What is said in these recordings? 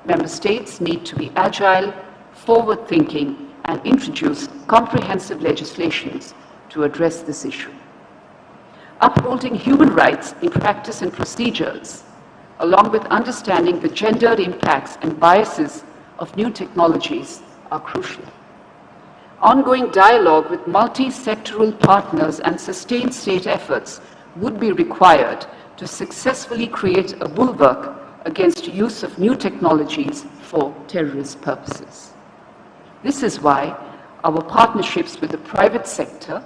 Member States need to be agile, forward-thinking, and introduce comprehensive legislations to address this issue. Upholding human rights in practice and procedures, along with understanding the gendered impacts and biases of new technologies, are crucial. Ongoing dialogue with multi-sectoral partners and sustained state efforts would be required to successfully create a bulwark against use of new technologies for terrorist purposes. This is why our partnerships with the private sector,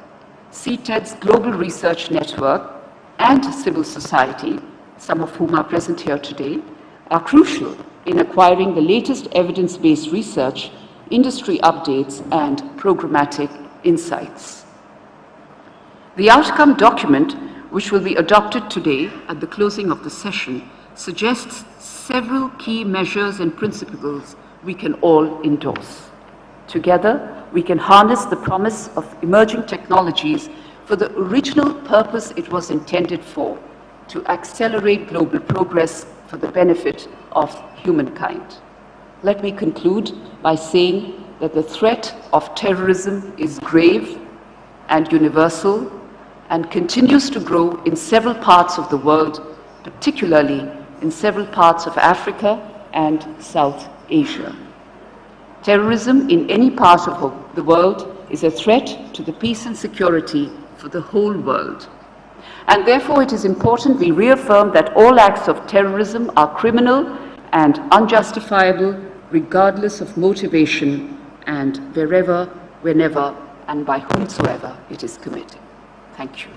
CTED's Global Research Network, and civil society, some of whom are present here today, are crucial in acquiring the latest evidence-based research, industry updates, and programmatic insights. The outcome document, which will be adopted today at the closing of the session, suggests several key measures and principles we can all endorse. Together, we can harness the promise of emerging technologies for the original purpose it was intended for, to accelerate global progress for the benefit of humankind. Let me conclude by saying that the threat of terrorism is grave and universal and continues to grow in several parts of the world, particularly in several parts of Africa and South Asia. Terrorism in any part of the world is a threat to the peace and security for the whole world. And therefore, it is important we reaffirm that all acts of terrorism are criminal and unjustifiable, regardless of motivation and wherever, whenever, and by whomsoever it is committed. Thank you.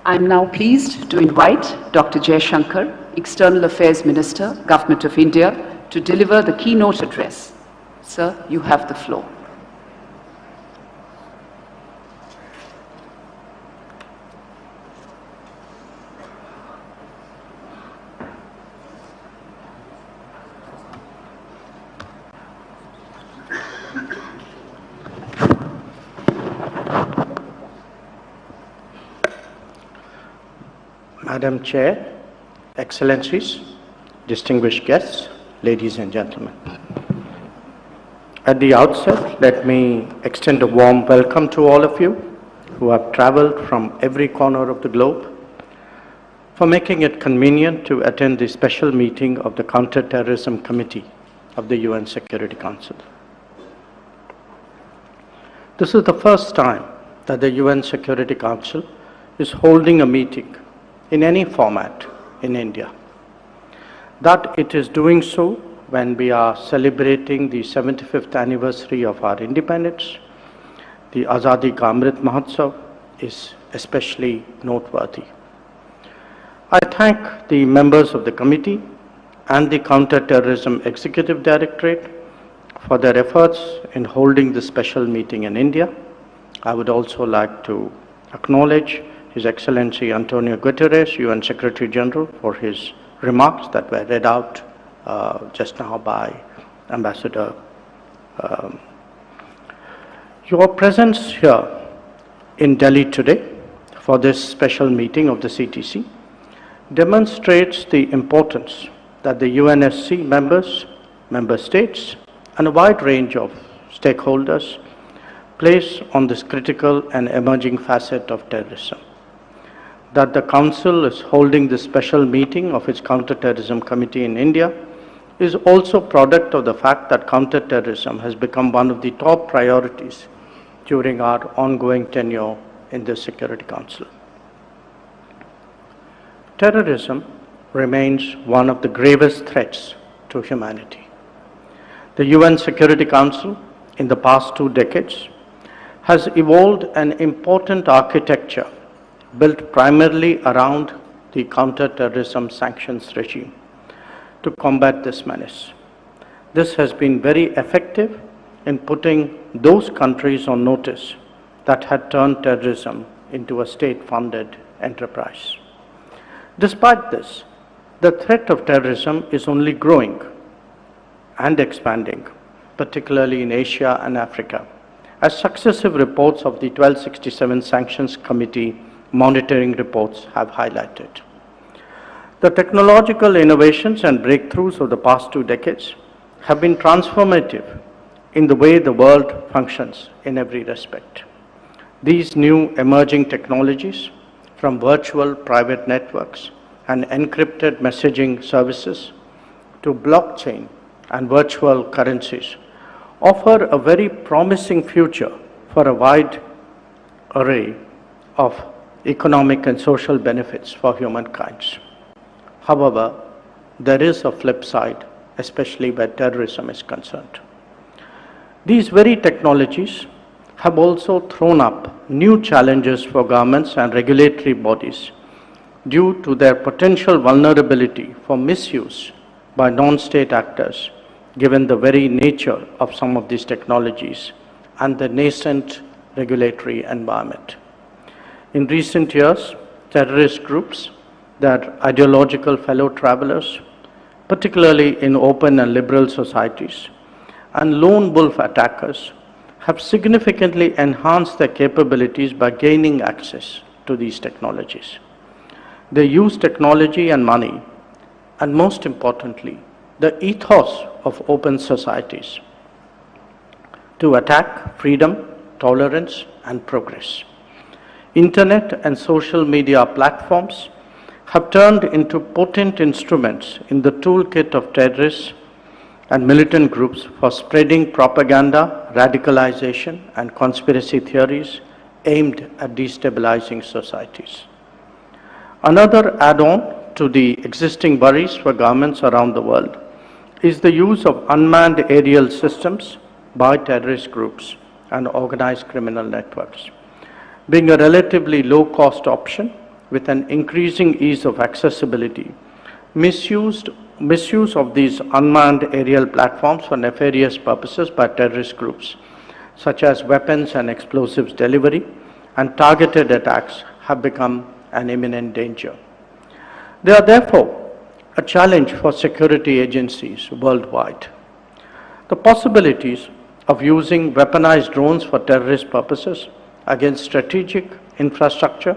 I am now pleased to invite Dr. Jaishankar, External Affairs Minister, Government of India, to deliver the keynote address. Sir, you have the floor. Madam Chair, Excellencies, distinguished guests, ladies and gentlemen. At the outset, let me extend a warm welcome to all of you who have traveled from every corner of the globe for making it convenient to attend the special meeting of the Counter-Terrorism Committee of the UN Security Council. This is the first time that the UN Security Council is holding a meeting in any format in India. That it is doing so when we are celebrating the 75th anniversary of our independence, the Azadi Ka Amrit Mahotsav, is especially noteworthy. I thank the members of the committee and the Counter-Terrorism Executive Directorate for their efforts in holding this special meeting in India. I would also like to acknowledge His Excellency Antonio Guterres, UN Secretary General, for his remarks that were read out just now by Ambassador. Your presence here in Delhi today for this special meeting of the CTC demonstrates the importance that the UNSC members, member states, and a wide range of stakeholders place on this critical and emerging facet of terrorism. That the Council is holding this special meeting of its Counter-Terrorism Committee in India is also a product of the fact that counter-terrorism has become one of the top priorities during our ongoing tenure in the Security Council. Terrorism remains one of the gravest threats to humanity. The UN Security Council, in the past 2 decades, has evolved an important architecture built primarily around the counter-terrorism sanctions regime to combat this menace. This has been very effective in putting those countries on notice that had turned terrorism into a state-funded enterprise. Despite this, the threat of terrorism is only growing and expanding, particularly in Asia and Africa, as successive reports of the 1267 Sanctions Committee monitoring reports have highlighted. The technological innovations and breakthroughs of the past 2 decades have been transformative in the way the world functions in every respect. These new emerging technologies, from virtual private networks and encrypted messaging services to blockchain and virtual currencies, offer a very promising future for a wide array of economic and social benefits for humankind. However, there is a flip side, especially where terrorism is concerned. These very technologies have also thrown up new challenges for governments and regulatory bodies due to their potential vulnerability for misuse by non-state actors, given the very nature of some of these technologies and the nascent regulatory environment. In recent years, terrorist groups, their ideological fellow travelers, particularly in open and liberal societies, and lone wolf attackers have significantly enhanced their capabilities by gaining access to these technologies. They use technology and money, and most importantly, the ethos of open societies to attack freedom, tolerance, and progress. Internet and social media platforms have turned into potent instruments in the toolkit of terrorists and militant groups for spreading propaganda, radicalization, and conspiracy theories aimed at destabilizing societies. Another add-on to the existing worries for governments around the world is the use of unmanned aerial systems by terrorist groups and organized criminal networks. Being a relatively low-cost option with an increasing ease of accessibility, misuse of these unmanned aerial platforms for nefarious purposes by terrorist groups, such as weapons and explosives delivery and targeted attacks, have become an imminent danger. They are therefore a challenge for security agencies worldwide. The possibilities of using weaponized drones for terrorist purposes against strategic infrastructure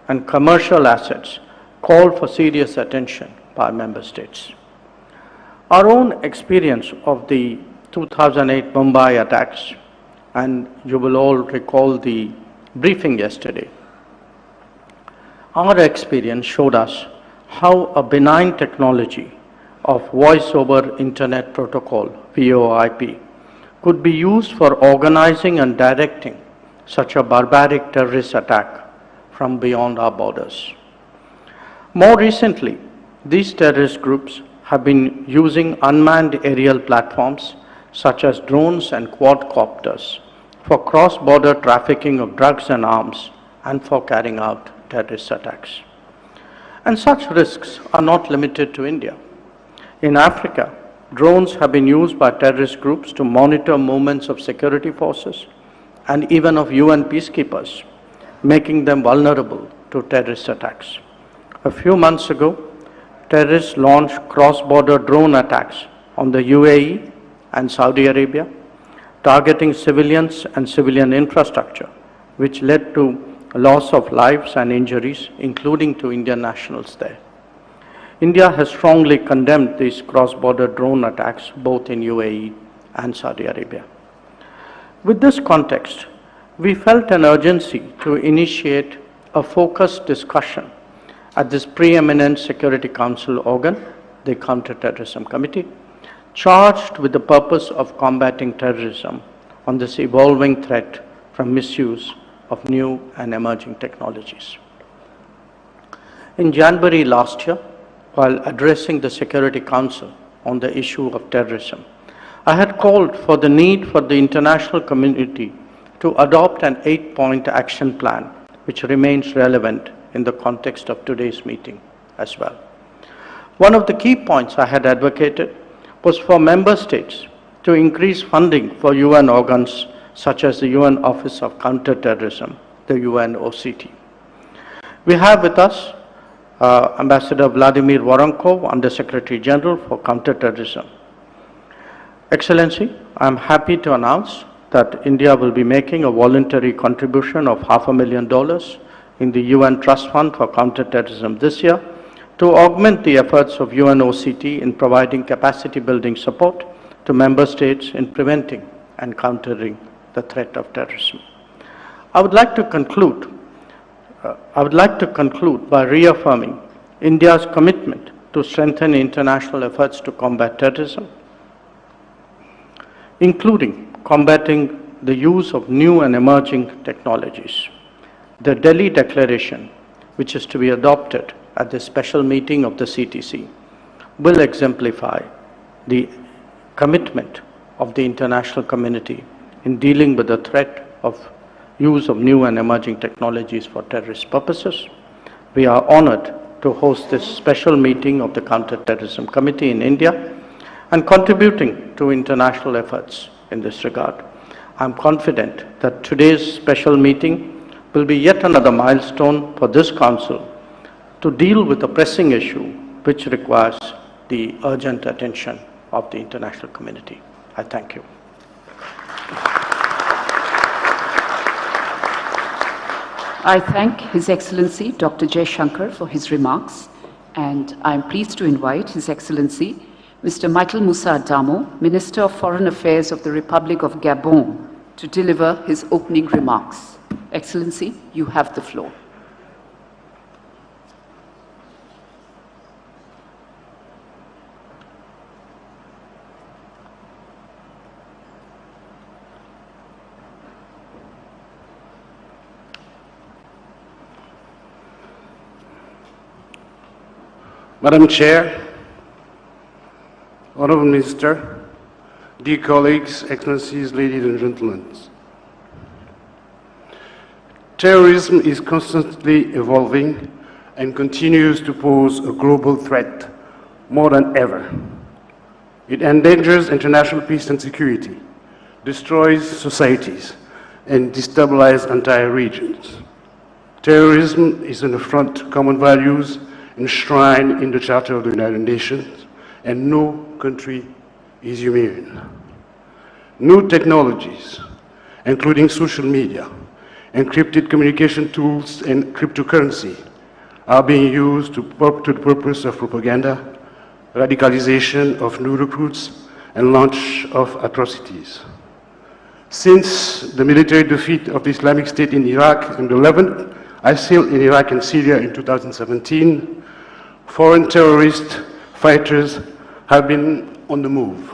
and commercial assets call for serious attention by member states. Our own experience of the 2008 Mumbai attacks, and you will all recall the briefing yesterday, our experience showed us how a benign technology of Voice over Internet Protocol, VoIP, could be used for organizing and directing such a barbaric terrorist attack from beyond our borders. More recently, these terrorist groups have been using unmanned aerial platforms such as drones and quadcopters for cross-border trafficking of drugs and arms and for carrying out terrorist attacks. And such risks are not limited to India. In Africa, drones have been used by terrorist groups to monitor movements of security forces and even of UN peacekeepers, making them vulnerable to terrorist attacks. A few months ago, terrorists launched cross-border drone attacks on the UAE and Saudi Arabia, targeting civilians and civilian infrastructure, which led to loss of lives and injuries, including to Indian nationals there. India has strongly condemned these cross-border drone attacks both in UAE and Saudi Arabia. With this context, we felt an urgency to initiate a focused discussion at this preeminent Security Council organ, the Counter-Terrorism Committee, charged with the purpose of combating terrorism on this evolving threat from misuse of new and emerging technologies. In January last year, while addressing the Security Council on the issue of terrorism, I had called for the need for the international community to adopt an 8-point action plan, which remains relevant in the context of today's meeting as well. One of the key points I had advocated was for member states to increase funding for UN organs such as the UN Office of Counter-Terrorism, the UNOCT. We have with us Ambassador Vladimir Voronkov, Under-Secretary General for Counter-Terrorism. Excellency, I am happy to announce that India will be making a voluntary contribution of $500,000 in the UN Trust Fund for Counter-Terrorism this year to augment the efforts of UNOCT in providing capacity building support to member states in preventing and countering the threat of terrorism. I would like to conclude by reaffirming India's commitment to strengthen international efforts to combat terrorism, including combating the use of new and emerging technologies. The Delhi Declaration, which is to be adopted at the special meeting of the CTC, will exemplify the commitment of the international community in dealing with the threat of use of new and emerging technologies for terrorist purposes. We are honored to host this special meeting of the Counter-Terrorism Committee in India and contributing to international efforts in this regard. I am confident that today's special meeting will be yet another milestone for this Council to deal with a pressing issue which requires the urgent attention of the international community. I thank you. I thank His Excellency Dr. Jaishankar for his remarks, and I am pleased to invite His Excellency Mr. Michael Moussa Adamo, Minister of Foreign Affairs of the Republic of Gabon, to deliver his opening remarks. Excellency, you have the floor. Madam Chair, Honorable Minister, dear colleagues, Excellencies, ladies and gentlemen. Terrorism is constantly evolving and continues to pose a global threat more than ever. It endangers international peace and security, destroys societies, and destabilizes entire regions. Terrorism is an affront to common values enshrined in the Charter of the United Nations, and no country is immune. New technologies, including social media, encrypted communication tools, and cryptocurrency, are being used to the purpose of propaganda, radicalization of new recruits, and launch of atrocities. Since the military defeat of the Islamic State in Iraq and the Levant, ISIL in Iraq and Syria in 2017, foreign terrorist fighters have been on the move.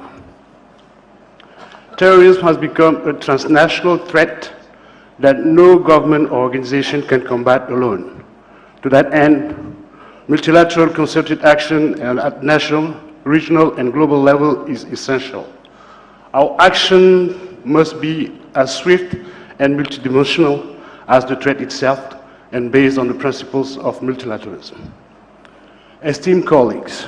Terrorism has become a transnational threat that no government or organization can combat alone. To that end, multilateral concerted action at national, regional, and global level is essential. Our action must be as swift and multidimensional as the threat itself and based on the principles of multilateralism. Esteemed colleagues,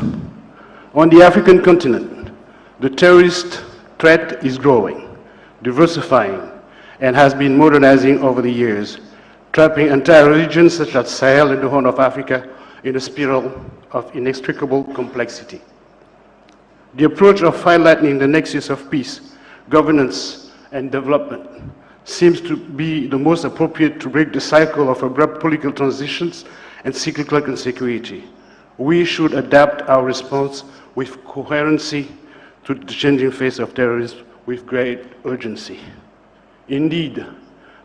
on the African continent, the terrorist threat is growing, diversifying, and has been modernizing over the years, trapping entire regions such as Sahel and the Horn of Africa in a spiral of inextricable complexity. The approach of highlighting the nexus of peace, governance, and development seems to be the most appropriate to break the cycle of abrupt political transitions and cyclical insecurity. We should adapt our response with coherency to the changing face of terrorism with great urgency. Indeed,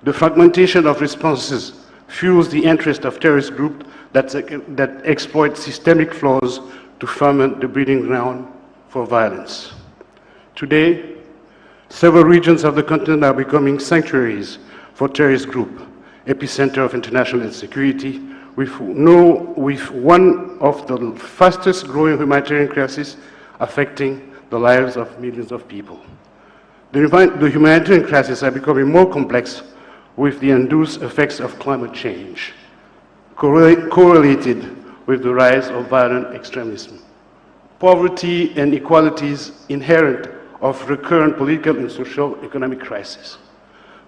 the fragmentation of responses fuels the interest of terrorist groups that exploit systemic flaws to ferment the breeding ground for violence. Today, several regions of the continent are becoming sanctuaries for terrorist groups, epicenter of international insecurity, with one of the fastest growing humanitarian crises affecting the lives of millions of people. The humanitarian crises are becoming more complex with the induced effects of climate change, correlated with the rise of violent extremism. Poverty and inequalities inherent of recurrent political and social economic crises.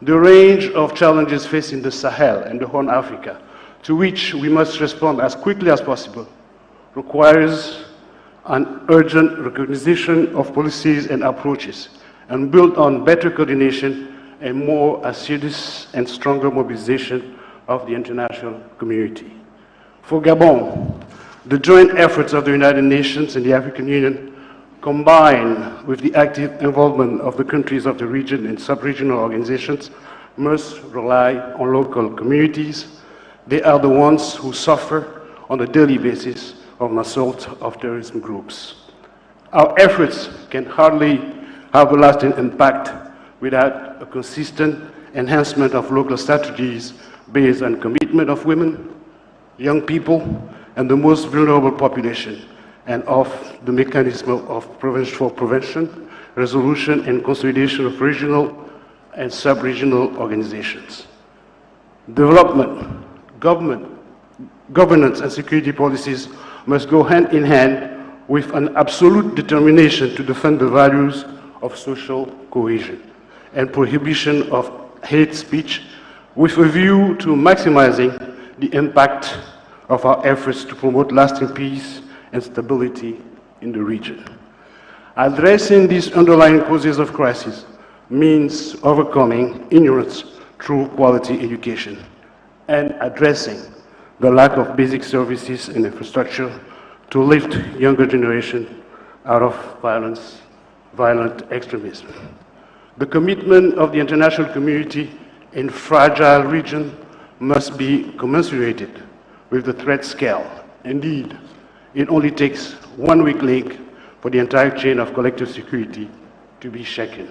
The range of challenges facing the Sahel and the Horn of Africa, to which we must respond as quickly as possible, requires an urgent recognition of policies and approaches, and built on better coordination and more assiduous and stronger mobilization of the international community. For Gabon, The joint efforts of the United Nations and the African Union, combined with the active involvement of the countries of the region and sub-regional organizations, must rely on local communities. They are the ones who suffer on a daily basis of the assault of terrorism groups. Our efforts can hardly have a lasting impact without a consistent enhancement of local strategies based on commitment of women, young people, and the most vulnerable population, and of the mechanism of prevention, resolution, and consolidation of regional and sub-regional organizations. Development, governance, and security policies must go hand in hand with an absolute determination to defend the values of social cohesion and prohibition of hate speech, with a view to maximizing the impact of our efforts to promote lasting peace and stability in the region. Addressing these underlying causes of crisis means overcoming ignorance through quality education and addressing the lack of basic services and infrastructure to lift younger generation out of violent extremism. The commitment of the international community in fragile region must be commensurated with the threat scale. Indeed, it only takes one weak link for the entire chain of collective security to be shaken.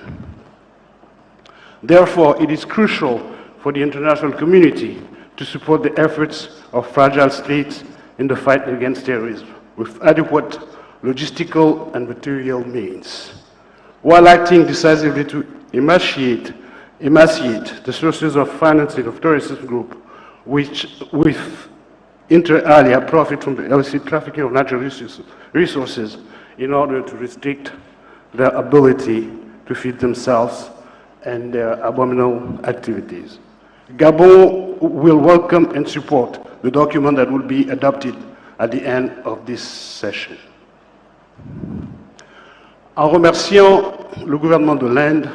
Therefore, it is crucial for the international community to support the efforts of fragile states in the fight against terrorism with adequate logistical and material means, while acting decisively to emaciate the sources of financing of terrorist groups, which, with inter alia, profit from the illicit trafficking of natural resources in order to restrict their ability to feed themselves and their abominable activities. Gabon will welcome and support the document that will be adopted at the end of this session. En remerciant le gouvernement de l'Inde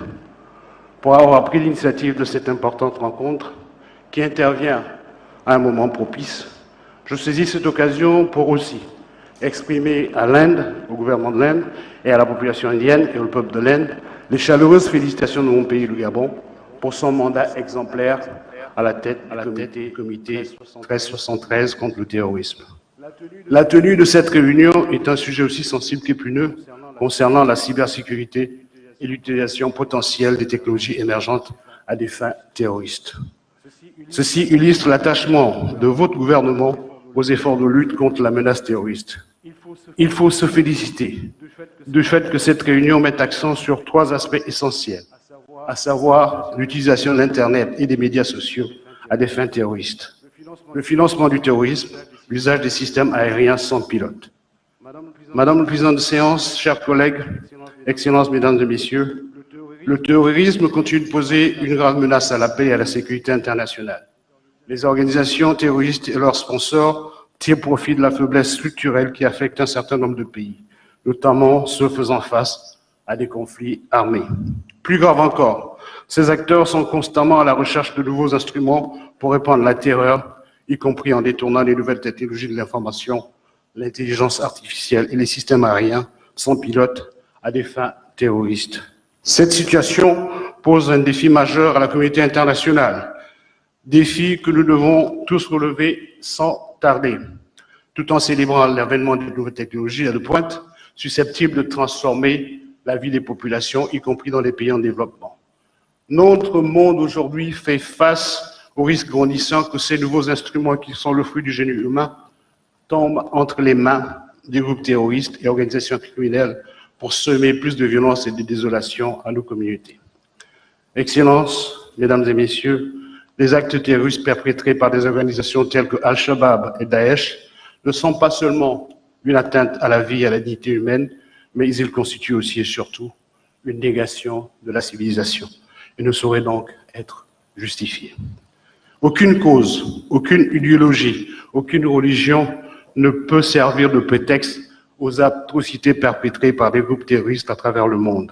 pour avoir pris l'initiative de cette importante rencontre qui intervient à un moment propice, je saisis cette occasion pour aussi exprimer à l'Inde, au gouvernement de l'Inde et à la population indienne et au peuple de l'Inde les chaleureuses félicitations de mon pays, le Gabon, pour son mandat exemplaire à la tête du comité 1373 contre le terrorisme. La tenue de cette réunion est un sujet aussi sensible qu'épineux concernant la cybersécurité et l'utilisation potentielle des technologies émergentes à des fins terroristes. Ceci illustre l'attachement de votre gouvernement aux efforts de lutte contre la menace terroriste. Il faut se féliciter du fait que cette réunion mette accent sur trois aspects essentiels, à savoir l'utilisation de l'Internet et des médias sociaux à des fins terroristes, le financement du terrorisme, l'usage des systèmes aériens sans pilote. Madame le Président de séance, chers collègues, Excellences, Mesdames et Messieurs, le terrorisme continue de poser une grave menace à la paix et à la sécurité internationale. Les organisations terroristes et leurs sponsors tirent profit de la faiblesse structurelle qui affecte un certain nombre de pays, notamment ceux faisant face à des conflits armés. Plus grave encore, ces acteurs sont constamment à la recherche de nouveaux instruments pour répandre la terreur, y compris en détournant les nouvelles technologies de l'information, l'intelligence artificielle et les systèmes aériens sans pilote à des fins terroristes. Cette situation pose un défi majeur à la communauté internationale, défi que nous devons tous relever sans tarder, tout en célébrant l'avènement des nouvelles technologies à de pointe, susceptibles de transformer la vie des populations, y compris dans les pays en développement. Notre monde aujourd'hui fait face au risque grandissant que ces nouveaux instruments qui sont le fruit du génie humain tombent entre les mains des groupes terroristes et organisations criminelles pour semer plus de violence et de désolation à nos communautés. Excellences, Mesdames et Messieurs, les actes terroristes perpétrés par des organisations telles que Al-Shabaab et Daesh ne sont pas seulement une atteinte à la vie et à la dignité humaine, mais ils constituent aussi et surtout une négation de la civilisation et ne sauraient donc être justifiés. Aucune cause, aucune idéologie, aucune religion ne peut servir de prétexte aux atrocités perpétrées par des groupes terroristes à travers le monde.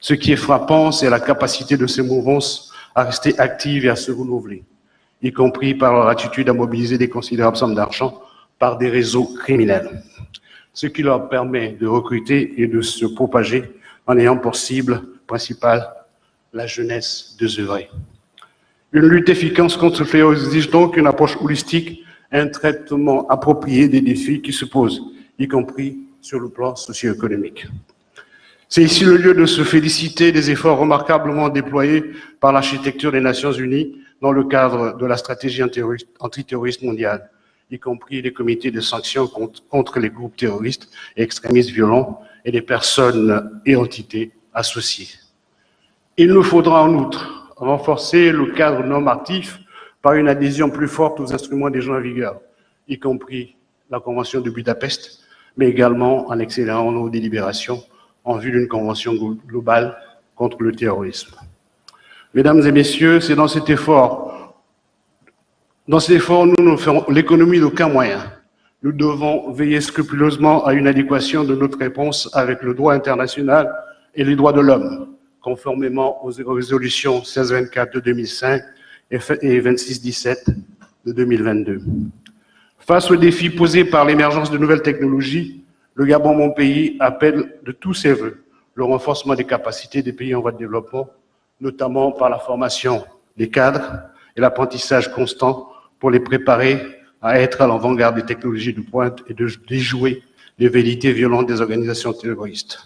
Ce qui est frappant, c'est la capacité de ces mouvances à rester actives et à se renouveler, y compris par leur attitude à mobiliser des considérables sommes d'argent par des réseaux criminels, ce qui leur permet de recruter et de se propager en ayant pour cible principale la jeunesse désœuvrée. Une lutte efficace contre ce fléau exige donc une approche holistique, un traitement approprié des défis qui se posent, y compris sur le plan socio-économique. C'est ici le lieu de se féliciter des efforts remarquablement déployés par l'architecture des Nations Unies dans le cadre de la stratégie antiterroriste mondiale, y compris les comités de sanctions contre les groupes terroristes et extrémistes violents et les personnes et entités associées. Il nous faudra en outre renforcer le cadre normatif par une adhésion plus forte aux instruments déjà en vigueur, y compris la Convention de Budapest, mais également en accélérant nos délibérations en vue d'une convention globale contre le terrorisme. Mesdames et messieurs, c'est dans cet effort, nous ne ferons l'économie d'aucun moyen. Nous devons veiller scrupuleusement à une adéquation de notre réponse avec le droit international et les droits de l'homme, conformément aux résolutions 1624 de 2005 et 2617 de 2022. Face aux défis posés par l'émergence de nouvelles technologies, le Gabon, mon pays, appelle de tous ses vœux le renforcement des capacités des pays en voie de développement, notamment par la formation des cadres et l'apprentissage constant pour les préparer à être à l'avant-garde des technologies de pointe et de déjouer les velléités violentes des organisations terroristes.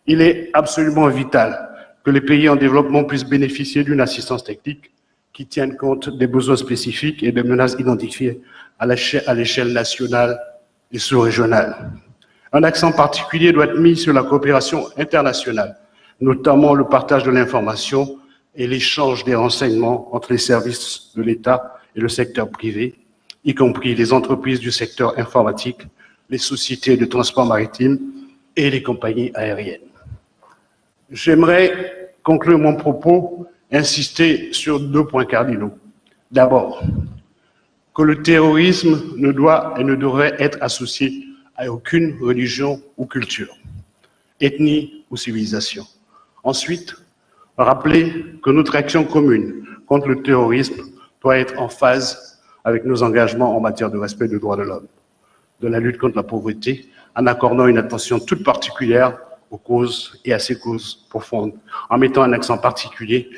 Il est absolument vital que les pays en développement puissent bénéficier d'une assistance technique qui tienne compte des besoins spécifiques et des menaces identifiées à l'échelle nationale et sous-régionale. Un accent particulier doit être mis sur la coopération internationale, notamment le partage de l'information et l'échange des renseignements entre les services de l'État et le secteur privé, y compris les entreprises du secteur informatique, les sociétés de transport maritime et les compagnies aériennes. J'aimerais conclure mon propos, insister sur 2 points cardinaux. D'abord, que le terrorisme ne doit et ne devrait être associé à aucune religion ou culture, ethnie ou civilisation. Ensuite, rappeler que notre action commune contre le terrorisme doit être en phase avec nos engagements en matière de respect des droits de l'homme, de la lutte contre la pauvreté, en accordant une attention toute particulière aux causes et à ces causes profondes, en mettant un accent particulier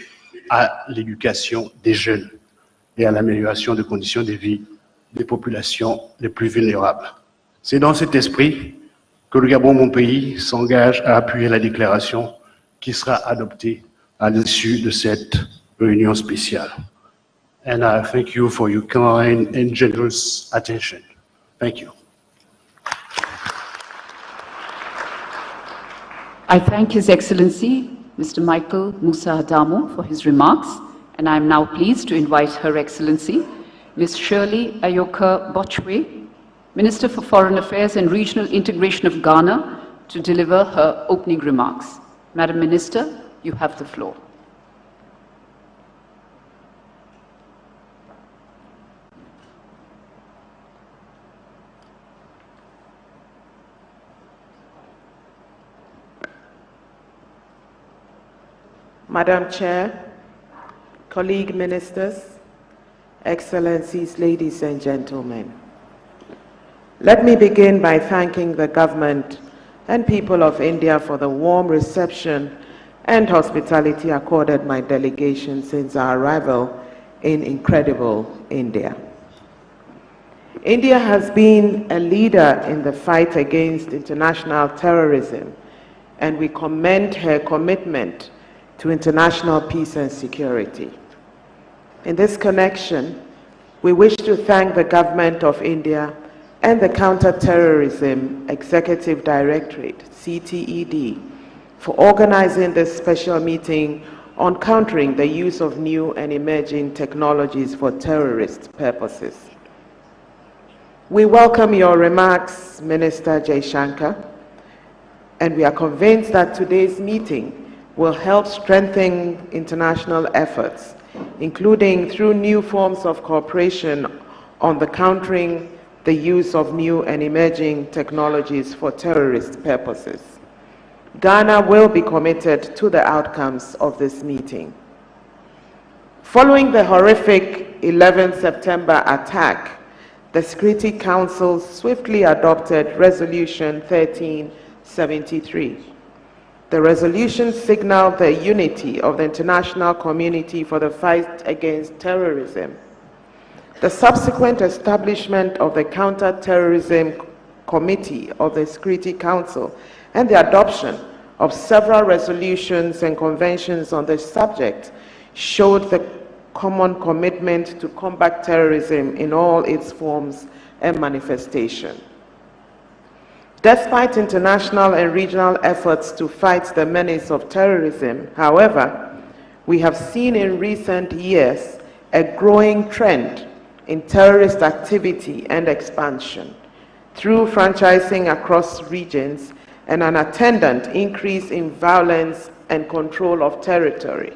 à l'éducation des jeunes et à l'amélioration des conditions de vie des populations les plus vulnérables. C'est dans cet esprit que le Gabon, mon pays, s'engage à appuyer la déclaration qui sera adoptée à l'issue de cette réunion spéciale. And I thank you for your kind and generous attention. Thank you. I thank His Excellency, Mr. Michael Musa Adamo, for his remarks, and I am now pleased to invite Her Excellency, Ms. Shirley Ayoka Bochwe, Minister for Foreign Affairs and Regional Integration of Ghana, to deliver her opening remarks. Madam Minister, you have the floor. Madam Chair, colleague ministers, Excellencies, ladies and gentlemen. Let me begin by thanking the government and people of India for the warm reception and hospitality accorded my delegation since our arrival in incredible India. India has been a leader in the fight against international terrorism, and we commend her commitment to international peace and security. In this connection, we wish to thank the Government of India and the Counter-Terrorism Executive Directorate, CTED, for organizing this special meeting on countering the use of new and emerging technologies for terrorist purposes. We welcome your remarks, Minister Jaishankar, and we are convinced that today's meeting will help strengthen international efforts, including through new forms of cooperation on the countering the use of new and emerging technologies for terrorist purposes. Ghana will be committed to the outcomes of this meeting. Following the horrific 11 September attack the Security Council swiftly adopted Resolution 1373. The resolution signaled the unity of the international community for the fight against terrorism. The subsequent establishment of the Counter-Terrorism Committee of the Security Council and the adoption of several resolutions and conventions on the subject showed the common commitment to combat terrorism in all its forms and manifestations. Despite international and regional efforts to fight the menace of terrorism, however, we have seen in recent years a growing trend in terrorist activity and expansion through franchising across regions and an attendant increase in violence and control of territory.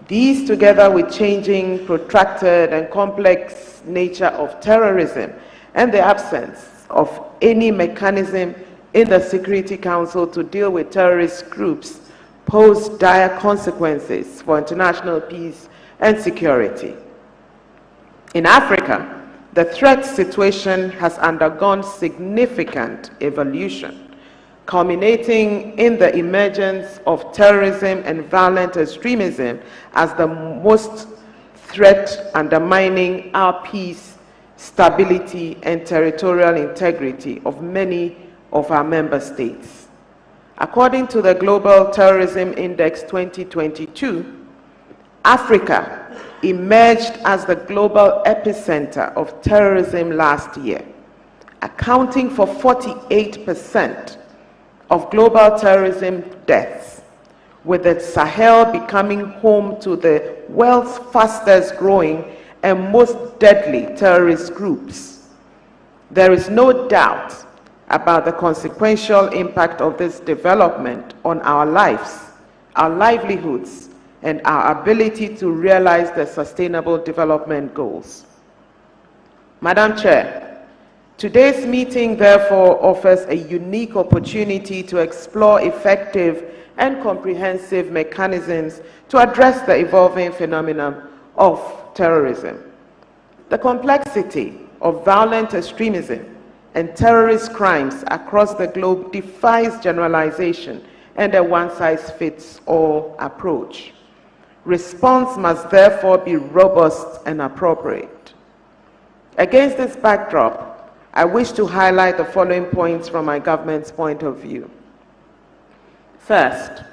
These, together with changing, protracted, and complex nature of terrorism and the absence of any mechanism in the Security Council to deal with terrorist groups, pose dire consequences for international peace and security. In Africa, the threat situation has undergone significant evolution, culminating in the emergence of terrorism and violent extremism as the most threat undermining our peace, stability, and territorial integrity of many of our member states. According to the Global Terrorism Index 2022, Africa emerged as the global epicenter of terrorism last year, accounting for 48% of global terrorism deaths, with the Sahel becoming home to the world's fastest growing and most deadly terrorist groups. There is no doubt about the consequential impact of this development on our lives, our livelihoods, and our ability to realize the Sustainable Development Goals. Madam Chair, today's meeting therefore offers a unique opportunity to explore effective and comprehensive mechanisms to address the evolving phenomenon of terrorism. The complexity of violent extremism and terrorist crimes across the globe defies generalization and a one-size-fits-all approach. Response must therefore be robust and appropriate. Against this backdrop, I wish to highlight the following points from my government's point of view. First,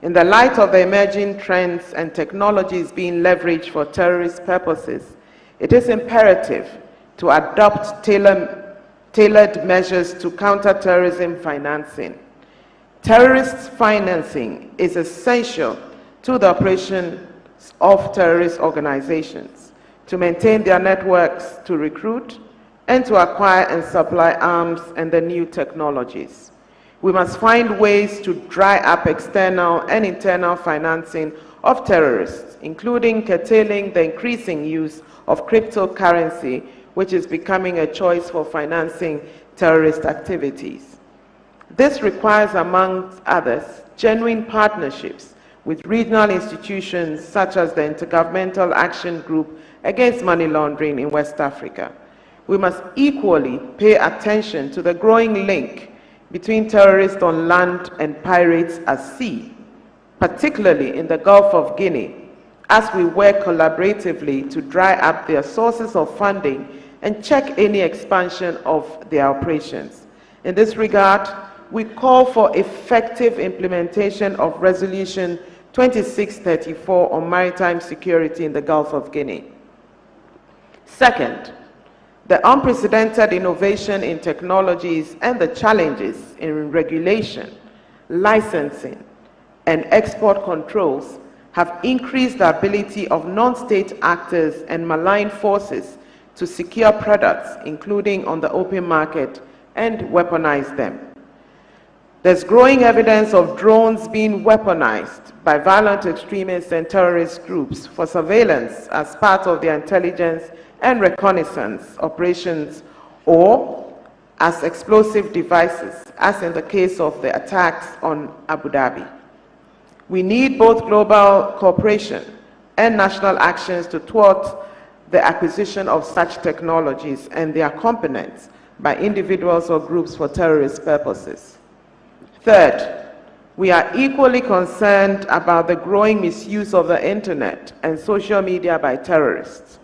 in the light of the emerging trends and technologies being leveraged for terrorist purposes, it is imperative to adopt tailored measures to counter terrorism financing. Terrorist financing is essential to the operations of terrorist organizations, to maintain their networks, to recruit, and to acquire and supply arms and the new technologies. We must find ways to dry up external and internal financing of terrorists, including curtailing the increasing use of cryptocurrency, which is becoming a choice for financing terrorist activities. This requires, among others, genuine partnerships with regional institutions such as the Intergovernmental Action Group Against Money Laundering in West Africa. We must equally pay attention to the growing link between terrorists on land and pirates at sea, particularly in the Gulf of Guinea, as we work collaboratively to dry up their sources of funding and check any expansion of their operations. In this regard, we call for effective implementation of Resolution 2634 on maritime security in the Gulf of Guinea. Second, the unprecedented innovation in technologies and the challenges in regulation, licensing, and export controls have increased the ability of non-state actors and malign forces to secure products, including on the open market, and weaponize them. There's growing evidence of drones being weaponized by violent extremists and terrorist groups for surveillance as part of their intelligence and reconnaissance operations, or as explosive devices, as in the case of the attacks on Abu Dhabi. We need both global cooperation and national actions to thwart the acquisition of such technologies and their components by individuals or groups for terrorist purposes. Third, we are equally concerned about the growing misuse of the internet and social media by terrorists.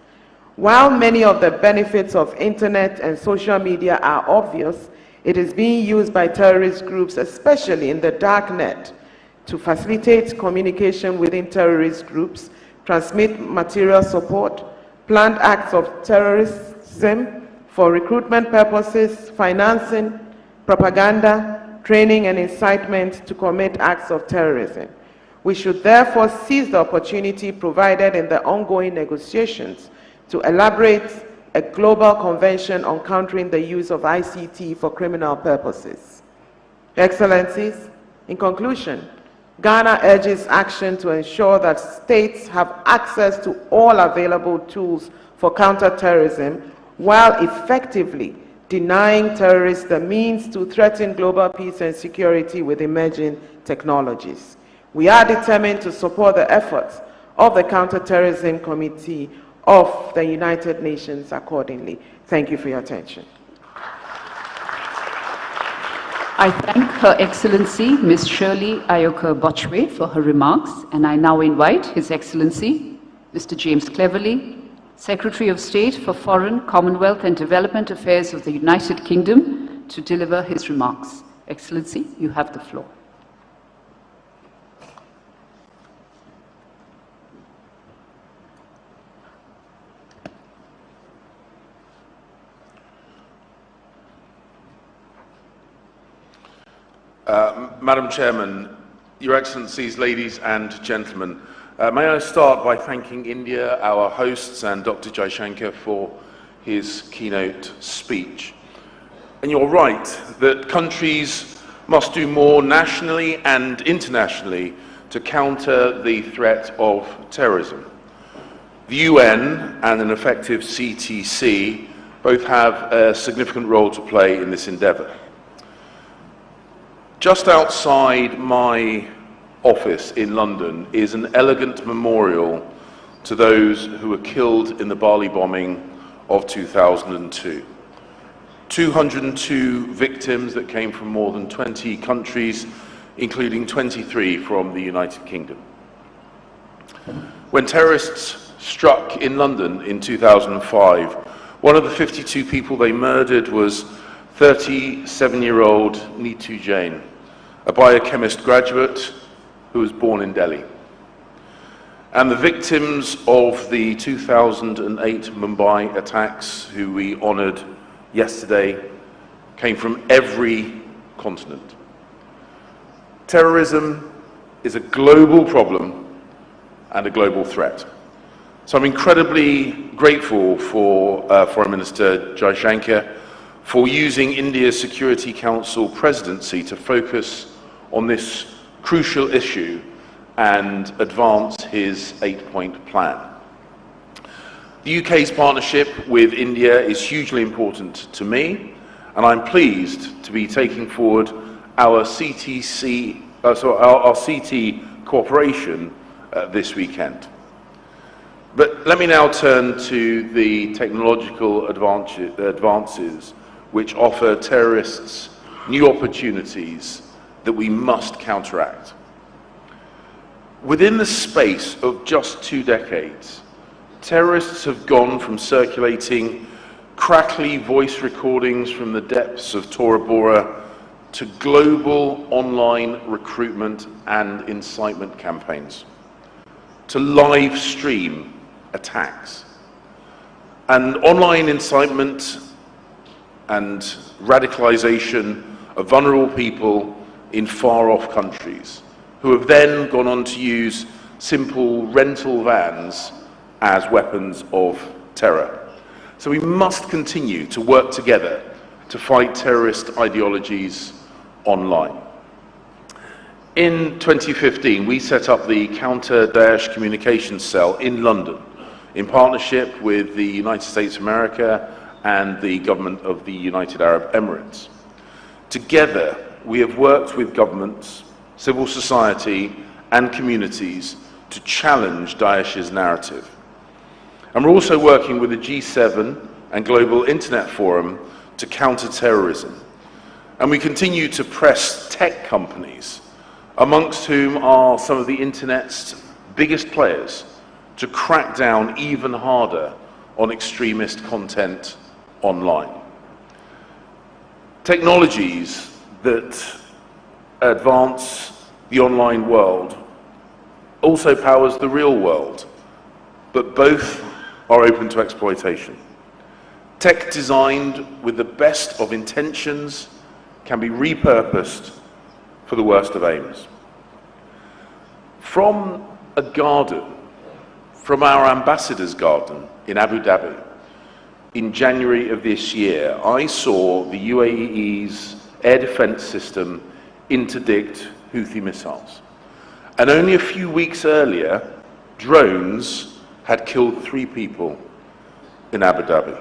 While many of the benefits of internet and social media are obvious, it is being used by terrorist groups, especially in the dark net, to facilitate communication within terrorist groups, transmit material support, planned acts of terrorism for recruitment purposes, financing, propaganda, training and incitement to commit acts of terrorism. We should therefore seize the opportunity provided in the ongoing negotiations to elaborate a global convention on countering the use of ICT for criminal purposes. Excellencies, in conclusion, Ghana urges action to ensure that states have access to all available tools for counterterrorism while effectively denying terrorists the means to threaten global peace and security with emerging technologies. We are determined to support the efforts of the Counterterrorism Committee of the United Nations accordingly. Thank you for your attention. I thank Her Excellency Ms. Shirley Ayoka Botchway for her remarks, and I now invite His Excellency Mr. James Cleverly, Secretary of State for Foreign, Commonwealth and Development Affairs of the United Kingdom, to deliver his remarks. Excellency, you have the floor. Madam Chairman, Your Excellencies, ladies and gentlemen, may I start by thanking India, our hosts, and Dr. Jaishankar for his keynote speech. And you're right that countries must do more nationally and internationally to counter the threat of terrorism. The UN and an effective CTC both have a significant role to play in this endeavour. Just outside my office in London is an elegant memorial to those who were killed in the Bali bombing of 2002. 202 victims that came from more than 20 countries, including 23 from the United Kingdom. When terrorists struck in London in 2005, one of the 52 people they murdered was 37-year-old Neetu Jain, a biochemist graduate who was born in Delhi. And the victims of the 2008 Mumbai attacks, who we honoured yesterday, came from every continent. Terrorism is a global problem and a global threat. So I'm incredibly grateful for Foreign Minister Jaishankar for using India's Security Council presidency to focus on this crucial issue and advance his 8-point plan. The UK's partnership with India is hugely important to me, and I'm pleased to be taking forward our our CT cooperation this weekend. But let me now turn to the technological advances which offer terrorists new opportunities that we must counteract. Within the space of just 2 decades, terrorists have gone from circulating crackly voice recordings from the depths of Tora Bora to global online recruitment and incitement campaigns, to live stream attacks. And online incitement and radicalization of vulnerable people in far-off countries, who have then gone on to use simple rental vans as weapons of terror. So we must continue to work together to fight terrorist ideologies online. In 2015, we set up the Counter-Daesh Communications Cell in London in partnership with the United States of America and the government of the United Arab Emirates. Together, we have worked with governments, civil society, and communities to challenge Daesh's narrative. And we're also working with the G7 and Global Internet Forum to counter terrorism. And we continue to press tech companies, amongst whom are some of the Internet's biggest players, to crack down even harder on extremist content online. Technologies that advance the online world also powers the real world, but both are open to exploitation. Tech designed with the best of intentions can be repurposed for the worst of aims. From a garden, from our ambassador's garden in Abu Dhabi, in January of this year, I saw the UAE's air defense system interdict Houthi missiles. And only a few weeks earlier, drones had killed 3 people in Abu Dhabi.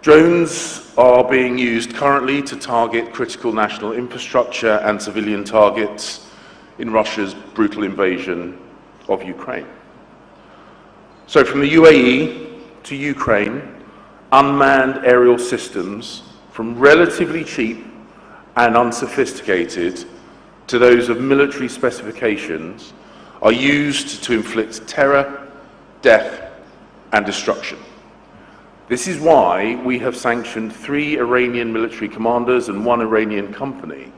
Drones are being used currently to target critical national infrastructure and civilian targets in Russia's brutal invasion of Ukraine. So from the UAE to Ukraine, unmanned aerial systems, from relatively cheap and unsophisticated to those of military specifications, are used to inflict terror, death, and destruction. This is why we have sanctioned 3 Iranian military commanders and 1 Iranian company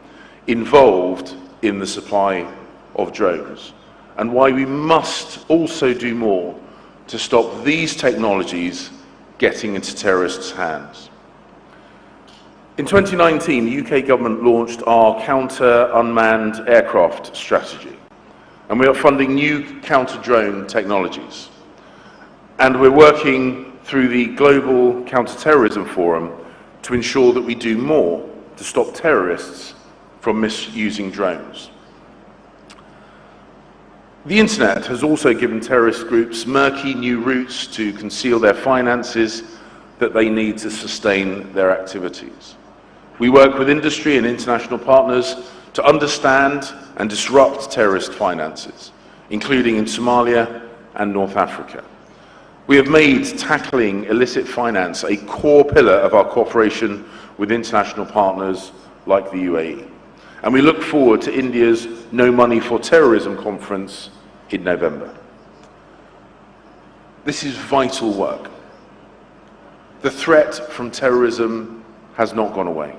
involved in the supply of drones, and why we must also do more to stop these technologies getting into terrorists' hands. In 2019, the UK government launched our counter unmanned aircraft strategy, and we are funding new counter-drone technologies. And we're working through the Global Counter-Terrorism Forum to ensure that we do more to stop terrorists from misusing drones. The internet has also given terrorist groups murky new routes to conceal their finances that they need to sustain their activities. We work with industry and international partners to understand and disrupt terrorist finances, including in Somalia and North Africa. We have made tackling illicit finance a core pillar of our cooperation with international partners like the UAE. And we look forward to India's No Money for Terrorism conference in November. This is vital work. The threat from terrorism has not gone away.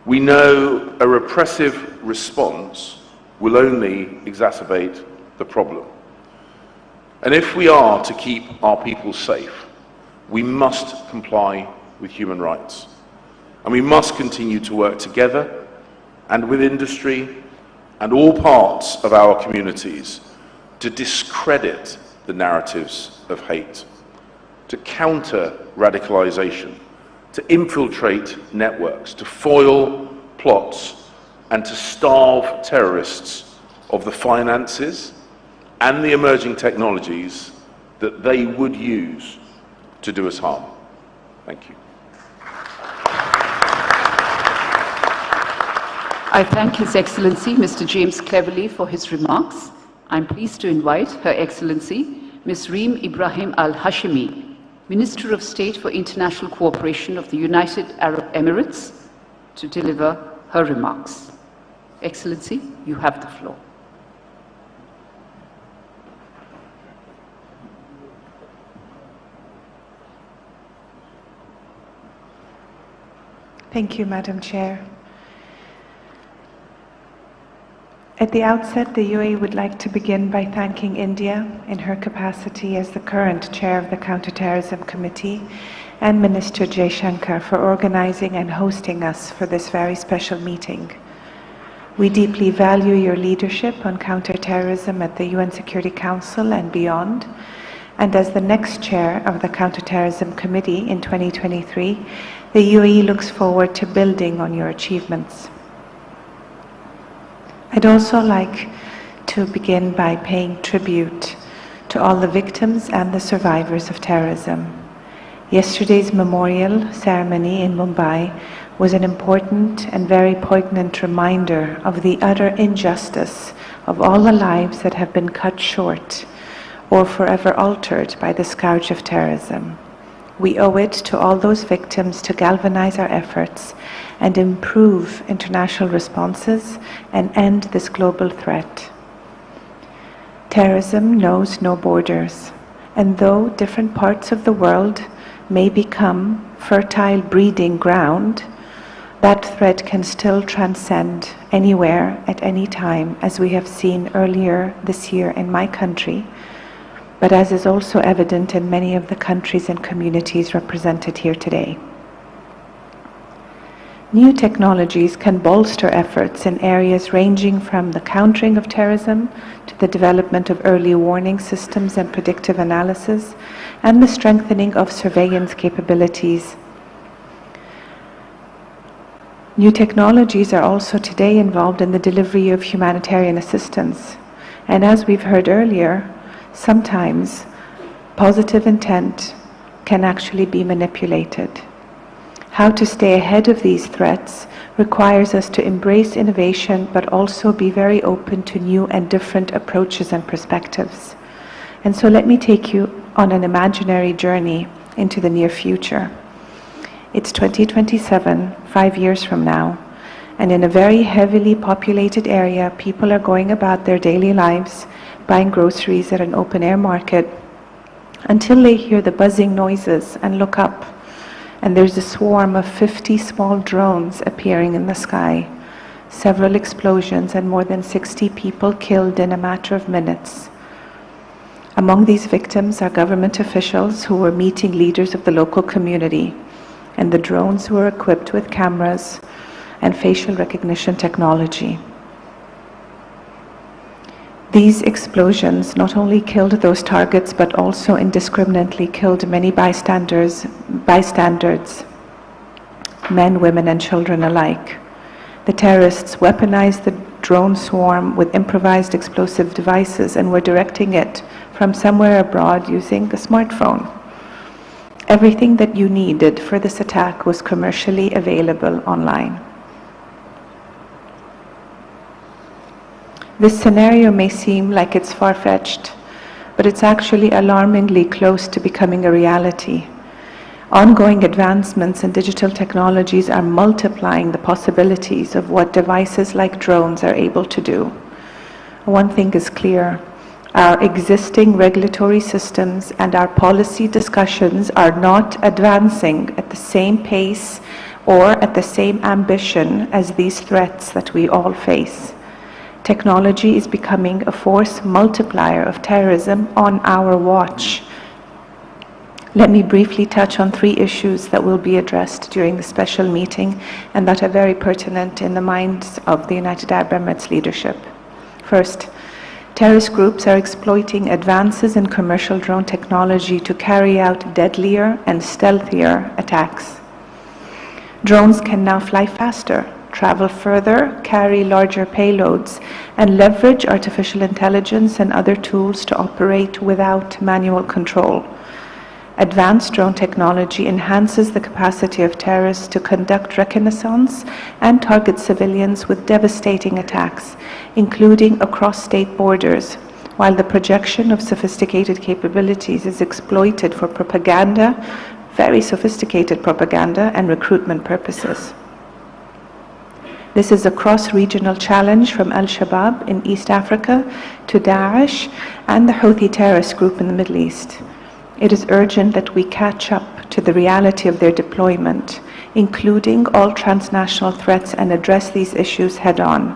We know a repressive response will only exacerbate the problem. And if we are to keep our people safe, we must comply with human rights. And we must continue to work together and with industry and all parts of our communities to discredit the narratives of hate, to counter radicalization, to infiltrate networks, to foil plots, and to starve terrorists of the finances and the emerging technologies that they would use to do us harm. Thank you. I thank His Excellency, Mr. James Cleverly, for his remarks. I'm pleased to invite Her Excellency, Ms. Reem Ibrahim Al-Hashimi, Minister of State for International Cooperation of the United Arab Emirates, to deliver her remarks. Excellency, you have the floor. Thank you, Madam Chair. At the outset, the UAE would like to begin by thanking India in her capacity as the current chair of the Counterterrorism Committee and Minister Jaishankar for organizing and hosting us for this very special meeting. We deeply value your leadership on counterterrorism at the UN Security Council and beyond, and as the next chair of the Counterterrorism Committee in 2023, the UAE looks forward to building on your achievements. I'd also like to begin by paying tribute to all the victims and the survivors of terrorism. Yesterday's memorial ceremony in Mumbai was an important and very poignant reminder of the utter injustice of all the lives that have been cut short or forever altered by the scourge of terrorism. We owe it to all those victims to galvanize our efforts and improve international responses and end this global threat. Terrorism knows no borders, and though different parts of the world may become fertile breeding ground, that threat can still transcend anywhere at any time, as we have seen earlier this year in my country, but as is also evident in many of the countries and communities represented here today. New technologies can bolster efforts in areas ranging from the countering of terrorism to the development of early warning systems and predictive analysis, and the strengthening of surveillance capabilities. New technologies are also today involved in the delivery of humanitarian assistance. And as we've heard earlier, sometimes positive intent can actually be manipulated. How to stay ahead of these threats requires us to embrace innovation, but also be very open to new and different approaches and perspectives. And so let me take you on an imaginary journey into the near future. It's 2027, 5 years from now, and in a very heavily populated area, people are going about their daily lives, buying groceries at an open-air market, until they hear the buzzing noises and look up, and there's a swarm of 50 small drones appearing in the sky, several explosions, and more than 60 people killed in a matter of minutes. Among these victims are government officials who were meeting leaders of the local community, and the drones were equipped with cameras and facial recognition technology. These explosions not only killed those targets, but also indiscriminately killed many bystanders, men, women, and children alike. The terrorists weaponized the drone swarm with improvised explosive devices and were directing it from somewhere abroad using a smartphone. Everything that you needed for this attack was commercially available online. This scenario may seem like it's far-fetched, but it's actually alarmingly close to becoming a reality. Ongoing advancements in digital technologies are multiplying the possibilities of what devices like drones are able to do. One thing is clear: our existing regulatory systems and our policy discussions are not advancing at the same pace or at the same ambition as these threats that we all face. Technology is becoming a force multiplier of terrorism on our watch. Let me briefly touch on 3 issues that will be addressed during the special meeting and that are very pertinent in the minds of the United Arab Emirates leadership. First, terrorist groups are exploiting advances in commercial drone technology to carry out deadlier and stealthier attacks. Drones can now fly faster, travel further, carry larger payloads, and leverage artificial intelligence and other tools to operate without manual control. Advanced drone technology enhances the capacity of terrorists to conduct reconnaissance and target civilians with devastating attacks, including across state borders, while the projection of sophisticated capabilities is exploited for propaganda, very sophisticated propaganda, and recruitment purposes. This is a cross-regional challenge from Al-Shabaab in East Africa to Daesh and the Houthi terrorist group in the Middle East. It is urgent that we catch up to the reality of their deployment, including all transnational threats, and address these issues head-on.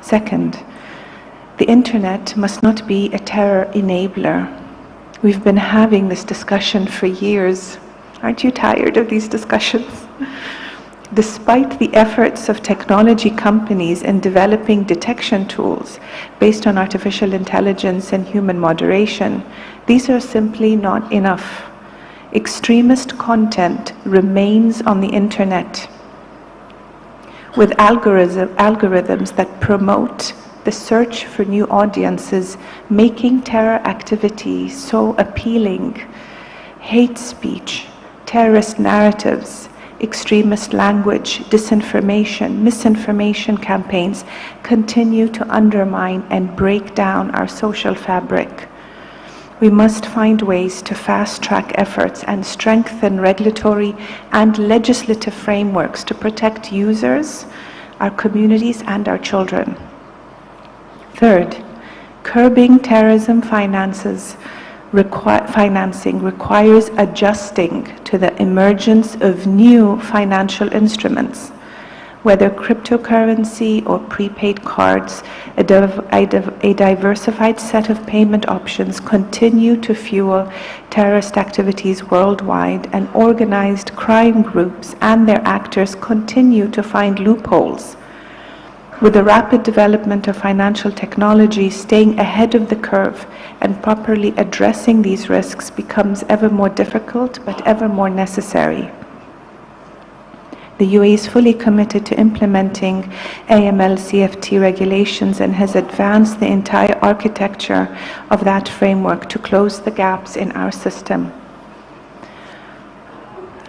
Second, the internet must not be a terror enabler. We've been having this discussion for years. Aren't you tired of these discussions? Despite the efforts of technology companies in developing detection tools based on artificial intelligence and human moderation, these are simply not enough. Extremist content remains on the internet with algorithms that promote the search for new audiences, making terror activity so appealing. Hate speech, terrorist narratives, extremist language, disinformation, misinformation campaigns continue to undermine and break down our social fabric. we must find ways to fast-track efforts and strengthen regulatory and legislative frameworks to protect users, our communities, and our children. Third, curbing terrorism financing requires adjusting to the emergence of new financial instruments. Whether cryptocurrency or prepaid cards, a diversified set of payment options continue to fuel terrorist activities worldwide, and organized crime groups and their actors continue to find loopholes. With the rapid development of financial technology, staying ahead of the curve and properly addressing these risks becomes ever more difficult but ever more necessary. The UAE is fully committed to implementing AML-CFT regulations and has advanced the entire architecture of that framework to close the gaps in our system.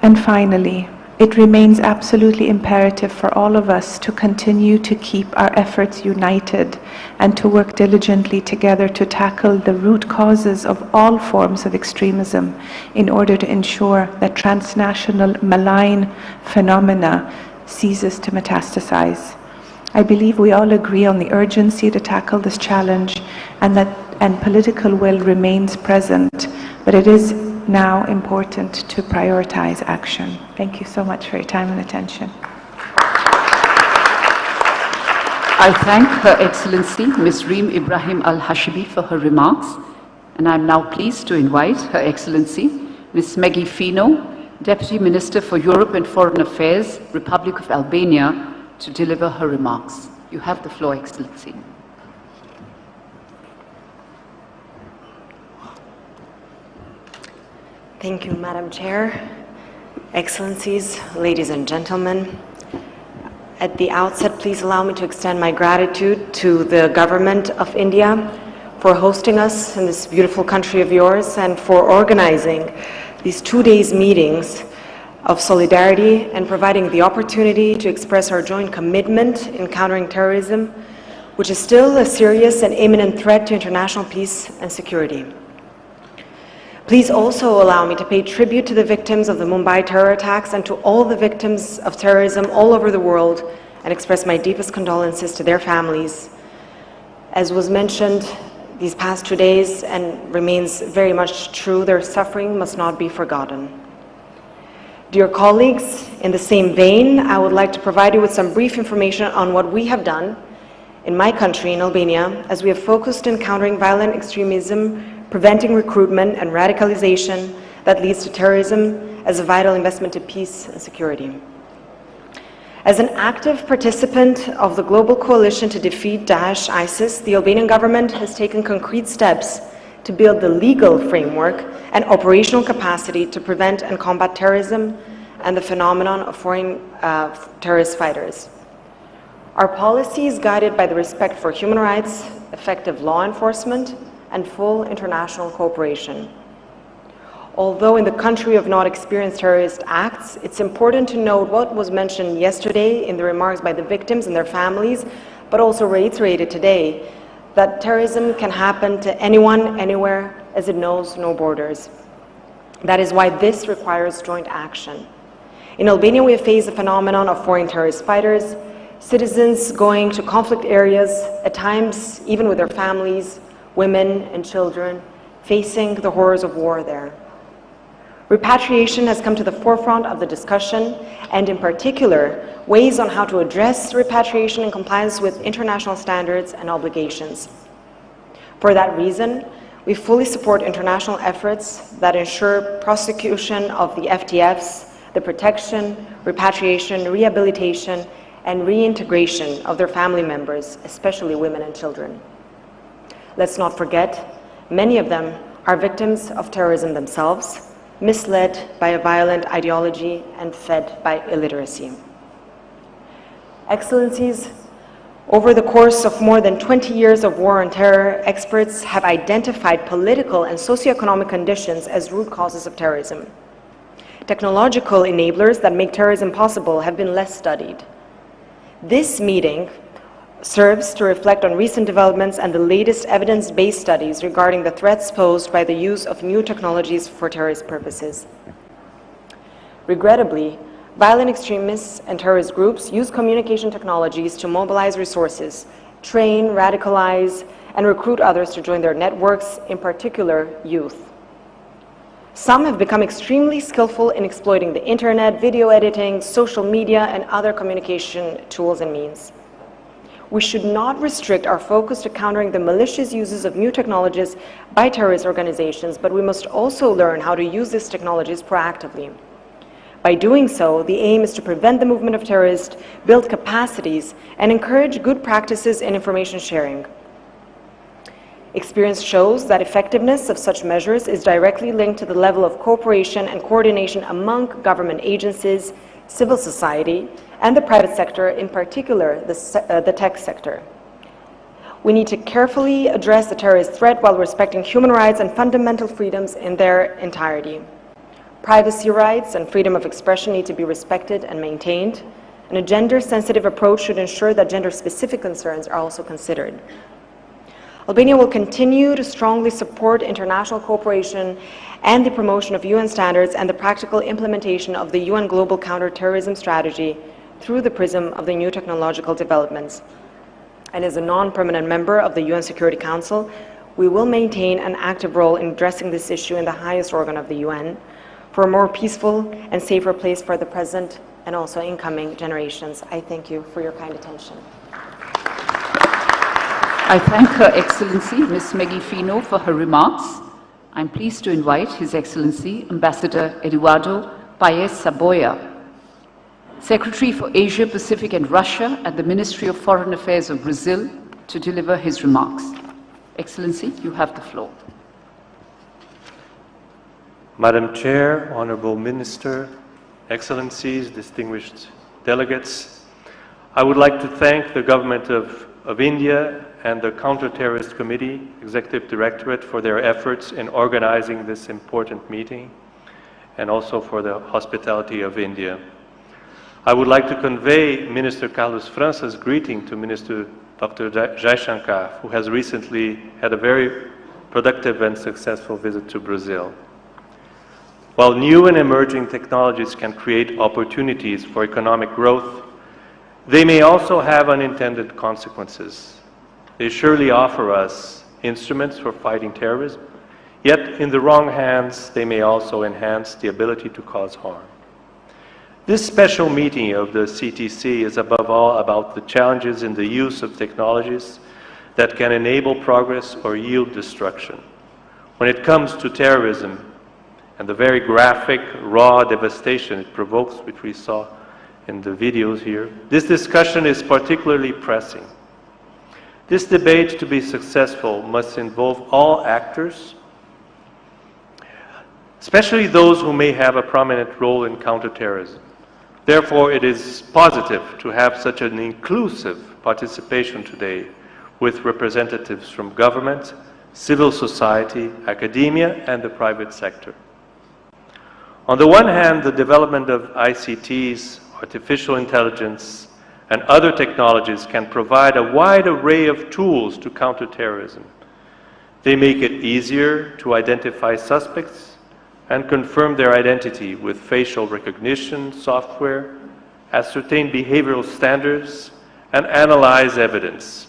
And finally, it remains absolutely imperative for all of us to continue to keep our efforts united and to work diligently together to tackle the root causes of all forms of extremism in order to ensure that transnational malign phenomena ceases to metastasize. I believe we all agree on the urgency to tackle this challenge and political will remains present, but it is now important to prioritize action. Thank you so much for your time and attention. I thank Her Excellency Ms. Reem Ibrahim Al-Hashibi for her remarks, and I'm now pleased to invite Her Excellency Ms. Maggie Fino, Deputy Minister for Europe and Foreign Affairs, Republic of Albania, to deliver her remarks. You have the floor, Excellency. Thank you, Madam Chair, Excellencies, ladies and gentlemen. At the outset, please allow me to extend my gratitude to the Government of India for hosting us in this beautiful country of yours and for organizing these 2 days meetings of solidarity and providing the opportunity to express our joint commitment in countering terrorism, which is still a serious and imminent threat to international peace and security. Please also allow me to pay tribute to the victims of the Mumbai terror attacks and to all the victims of terrorism all over the world and express my deepest condolences to their families. As was mentioned these past 2 days and remains very much true, their suffering must not be forgotten. Dear colleagues, in the same vein, I would like to provide you with some brief information on what we have done in my country, in Albania, as we have focused on countering violent extremism, preventing recruitment and radicalization that leads to terrorism as a vital investment to peace and security. As an active participant of the global coalition to defeat Daesh ISIS, the Albanian government has taken concrete steps to build the legal framework and operational capacity to prevent and combat terrorism and the phenomenon of foreign terrorist fighters. Our policy is guided by the respect for human rights, effective law enforcement, and full international cooperation. Although in the country we have not experienced terrorist acts, it's important to note what was mentioned yesterday in the remarks by the victims and their families, but also reiterated today, that terrorism can happen to anyone, anywhere, as it knows no borders. That is why this requires joint action. In Albania, we have faced the phenomenon of foreign terrorist fighters, citizens going to conflict areas, at times even with their families, women and children, facing the horrors of war there. Repatriation has come to the forefront of the discussion, and in particular, ways on how to address repatriation in compliance with international standards and obligations. For that reason, we fully support international efforts that ensure prosecution of the FTFs, the protection, repatriation, rehabilitation, and reintegration of their family members, especially women and children. Let's not forget, many of them are victims of terrorism themselves, misled by a violent ideology and fed by illiteracy. Excellencies, over the course of more than 20 years of war on terror, experts have identified political and socioeconomic conditions as root causes of terrorism. Technological enablers that make terrorism possible have been less studied. This meeting serves to reflect on recent developments and the latest evidence-based studies regarding the threats posed by the use of new technologies for terrorist purposes. Regrettably, violent extremists and terrorist groups use communication technologies to mobilize resources, train, radicalize, and recruit others to join their networks, in particular, youth. Some have become extremely skillful in exploiting the internet, video editing, social media, and other communication tools and means. We should not restrict our focus to countering the malicious uses of new technologies by terrorist organizations, but we must also learn how to use these technologies proactively. By doing so, the aim is to prevent the movement of terrorists, build capacities, and encourage good practices in information sharing. Experience shows that effectiveness of such measures is directly linked to the level of cooperation and coordination among government agencies, civil society, and the private sector, in particular the tech sector. We need to carefully address the terrorist threat while respecting human rights and fundamental freedoms in their entirety. Privacy rights and freedom of expression need to be respected and maintained, and a gender-sensitive approach should ensure that gender-specific concerns are also considered. Albania will continue to strongly support international cooperation and the promotion of UN standards and the practical implementation of the UN Global Counterterrorism Strategy through the prism of the new technological developments. And as a non-permanent member of the UN Security Council, we will maintain an active role in addressing this issue in the highest organ of the UN for a more peaceful and safer place for the present and also incoming generations. I thank you for your kind attention. I thank Her Excellency, Ms. Maggie Fino, for her remarks. I'm pleased to invite His Excellency, Ambassador Eduardo Paes Saboya, Secretary for Asia, Pacific and Russia at the Ministry of Foreign Affairs of Brazil, to deliver his remarks. Excellency, you have the floor. Madam Chair, Honorable Minister, Excellencies, distinguished delegates, I would like to thank the Government of India and the Counter-Terrorist Committee, Executive Directorate, for their efforts in organizing this important meeting, and also for the hospitality of India. I would like to convey Minister Carlos França's greeting to Minister Dr. Jaishankar, who has recently had a very productive and successful visit to Brazil. While new and emerging technologies can create opportunities for economic growth, they may also have unintended consequences. They surely offer us instruments for fighting terrorism, yet in the wrong hands, they may also enhance the ability to cause harm. This special meeting of the CTC is above all about the challenges in the use of technologies that can enable progress or yield destruction. When it comes to terrorism and the very graphic, raw devastation it provokes, which we saw in the videos here, this discussion is particularly pressing. This debate, to be successful, must involve all actors, especially those who may have a prominent role in counterterrorism. Therefore, it is positive to have such an inclusive participation today with representatives from government, civil society, academia, and the private sector. On the one hand, the development of ICTs, artificial intelligence, and other technologies can provide a wide array of tools to counter terrorism. They make it easier to identify suspects and confirm their identity with facial recognition software, ascertain behavioral standards, and analyze evidence.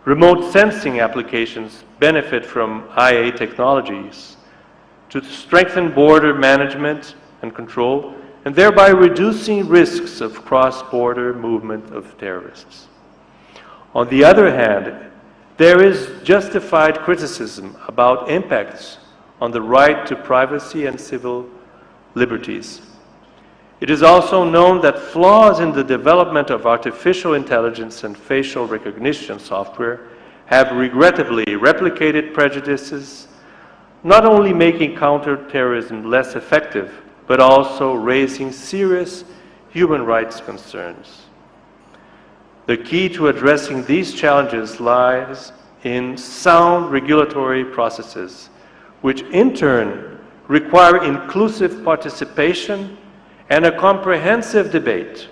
Remote sensing applications benefit from IA technologies to strengthen border management and control, and thereby reducing risks of cross-border movement of terrorists. On the other hand, there is justified criticism about impacts on the right to privacy and civil liberties. It is also known that flaws in the development of artificial intelligence and facial recognition software have regrettably replicated prejudices, not only making counterterrorism less effective, but also raising serious human rights concerns. The key to addressing these challenges lies in sound regulatory processes, which in turn require inclusive participation and a comprehensive debate.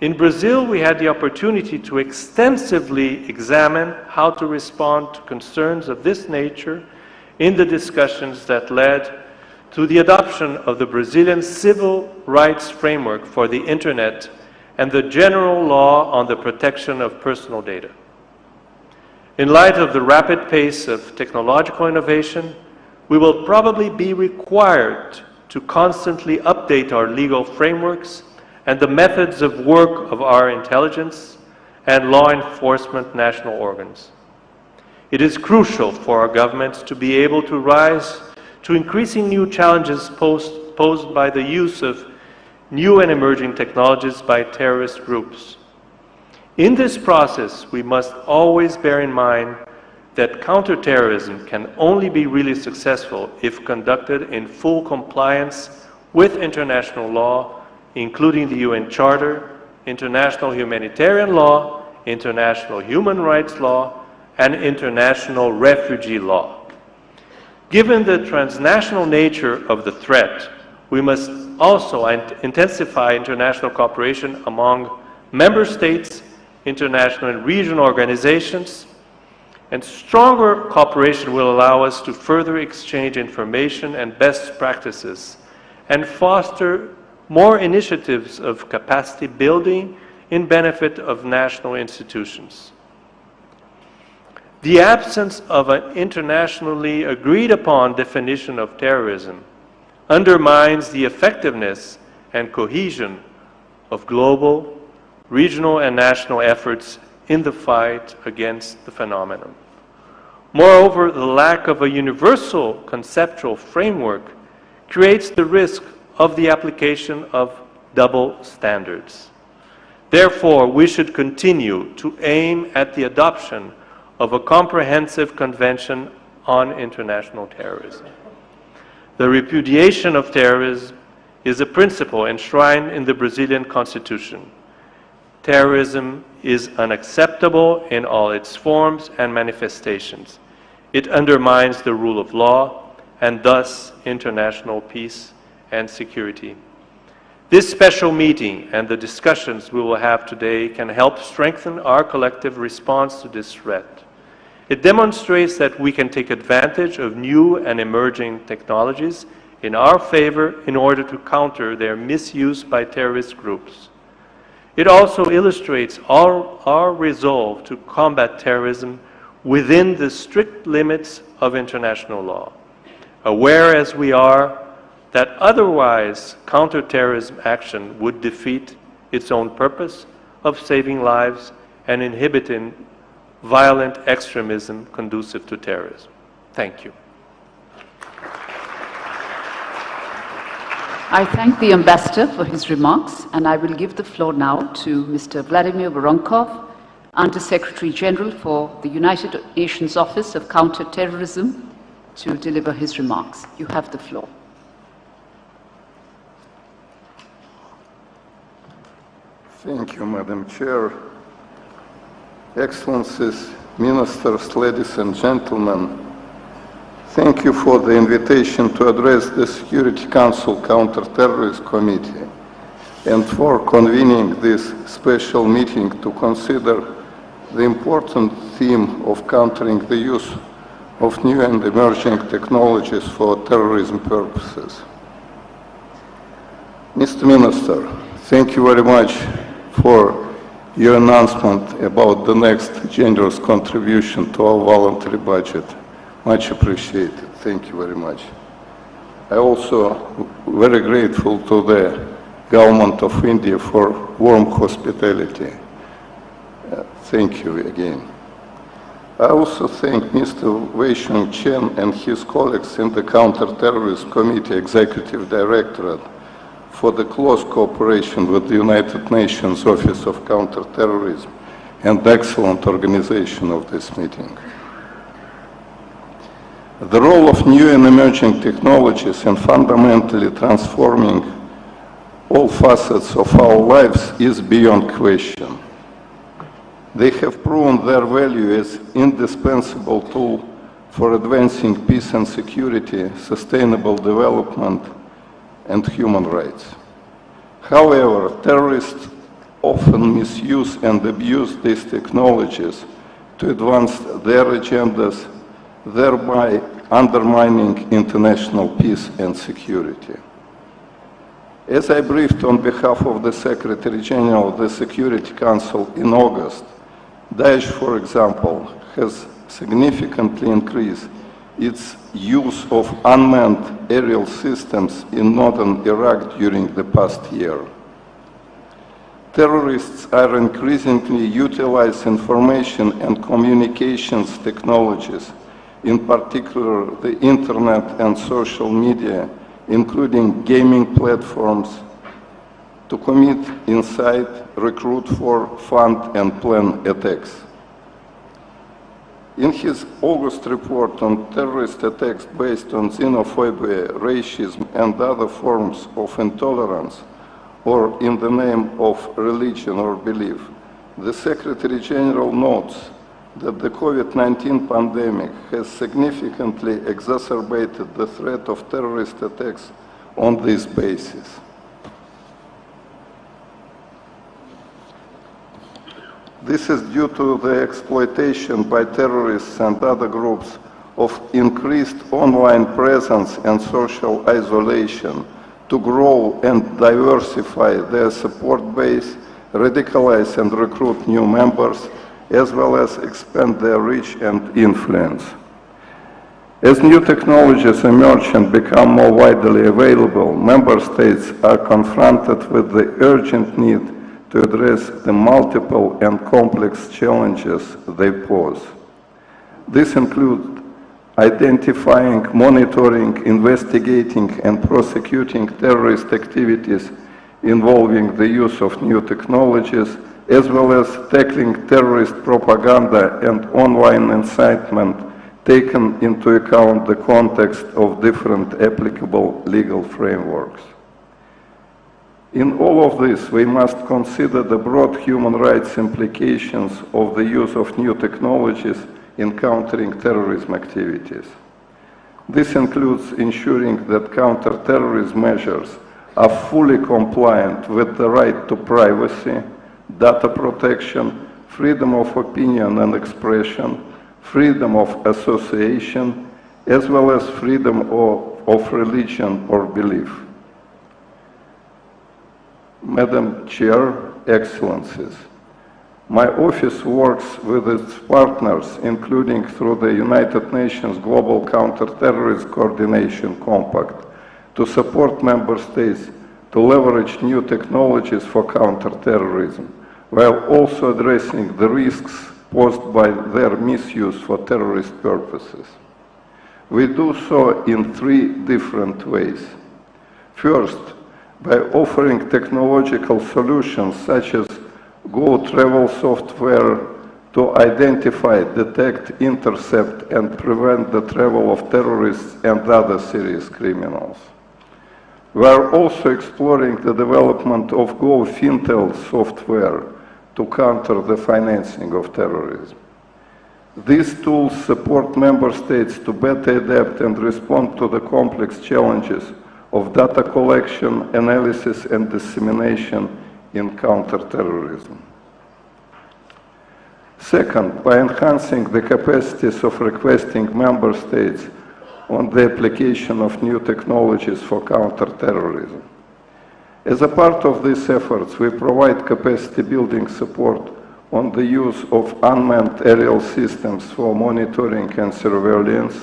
In Brazil, we had the opportunity to extensively examine how to respond to concerns of this nature in the discussions that led to the adoption of the Brazilian Civil Rights Framework for the Internet and the General Law on the Protection of Personal Data. In light of the rapid pace of technological innovation, we will probably be required to constantly update our legal frameworks and the methods of work of our intelligence and law enforcement national organs. It is crucial for our governments to be able to rise to increasing new challenges posed by the use of new and emerging technologies by terrorist groups. In this process, we must always bear in mind that counterterrorism can only be really successful if conducted in full compliance with international law, including the UN Charter, international humanitarian law, international human rights law, and international refugee law. Given the transnational nature of the threat, we must also intensify international cooperation among member states, international and regional organizations, and stronger cooperation will allow us to further exchange information and best practices and foster more initiatives of capacity building in benefit of national institutions. The absence of an internationally agreed upon definition of terrorism undermines the effectiveness and cohesion of global, regional, and national efforts in the fight against the phenomenon. Moreover, the lack of a universal conceptual framework creates the risk of the application of double standards. Therefore, we should continue to aim at the adoption of a comprehensive convention on international terrorism. The repudiation of terrorism is a principle enshrined in the Brazilian Constitution. Terrorism is unacceptable in all its forms and manifestations. It undermines the rule of law and thus international peace and security. This special meeting and the discussions we will have today can help strengthen our collective response to this threat. It demonstrates that we can take advantage of new and emerging technologies in our favor in order to counter their misuse by terrorist groups. It also illustrates our resolve to combat terrorism within the strict limits of international law, aware as we are that otherwise counterterrorism action would defeat its own purpose of saving lives and inhibiting violent extremism conducive to terrorism. Thank you. I thank the Ambassador for his remarks, and I will give the floor now to Mr. Vladimir Voronkov, Under-Secretary General for the United Nations Office of Counter-Terrorism, to deliver his remarks. You have the floor. Thank you, Madam Chair. Excellencies, Ministers, ladies and gentlemen, thank you for the invitation to address the Security Council Counter-Terrorist Committee and for convening this special meeting to consider the important theme of countering the use of new and emerging technologies for terrorism purposes. Mr. Minister, thank you very much for your announcement about the next generous contribution to our voluntary budget. Much appreciated. Thank you very much. I also very grateful to the Government of India for warm hospitality. Thank you again. I also thank Mr. Wei Shun Chen and his colleagues in the Counter-Terrorist Committee Executive Directorate for the close cooperation with the United Nations Office of Counterterrorism and excellent organization of this meeting. The role of new and emerging technologies in fundamentally transforming all facets of our lives is beyond question. They have proven their value as indispensable tool for advancing peace and security, sustainable development, and human rights. However, terrorists often misuse and abuse these technologies to advance their agendas, thereby undermining international peace and security. As I briefed on behalf of the Secretary General of the Security Council in August, Daesh, for example, has significantly increased its use of unmanned aerial systems in northern Iraq during the past year. Terrorists are increasingly utilizing information and communications technologies, in particular the internet and social media, including gaming platforms, to commit, incite, recruit for, fund, and plan attacks. In his August report on terrorist attacks based on xenophobia, racism, and other forms of intolerance, or in the name of religion or belief, the Secretary General notes that the COVID-19 pandemic has significantly exacerbated the threat of terrorist attacks on this basis. This is due to the exploitation by terrorists and other groups of increased online presence and social isolation to grow and diversify their support base, radicalize and recruit new members, as well as expand their reach and influence. As new technologies emerge and become more widely available, member states are confronted with the urgent need to address the multiple and complex challenges they pose. This includes identifying, monitoring, investigating, and prosecuting terrorist activities involving the use of new technologies, as well as tackling terrorist propaganda and online incitement, taken into account the context of different applicable legal frameworks. In all of this, we must consider the broad human rights implications of the use of new technologies in countering terrorism activities. This includes ensuring that counter-terrorism measures are fully compliant with the right to privacy, data protection, freedom of opinion and expression, freedom of association, as well as freedom of religion or belief. Madam Chair, Excellencies, my office works with its partners, including through the United Nations Global Counterterrorism Coordination Compact, to support member states to leverage new technologies for counterterrorism, while also addressing the risks posed by their misuse for terrorist purposes. We do so in three different ways. First, by offering technological solutions such as Go travel software to identify, detect, intercept, and prevent the travel of terrorists and other serious criminals. We are also exploring the development of Go Fintel software to counter the financing of terrorism. These tools support member states to better adapt and respond to the complex challenges of data collection, analysis, and dissemination in counterterrorism. Second, by enhancing the capacities of requesting member states on the application of new technologies for counterterrorism. As a part of these efforts, we provide capacity building support on the use of unmanned aerial systems for monitoring and surveillance,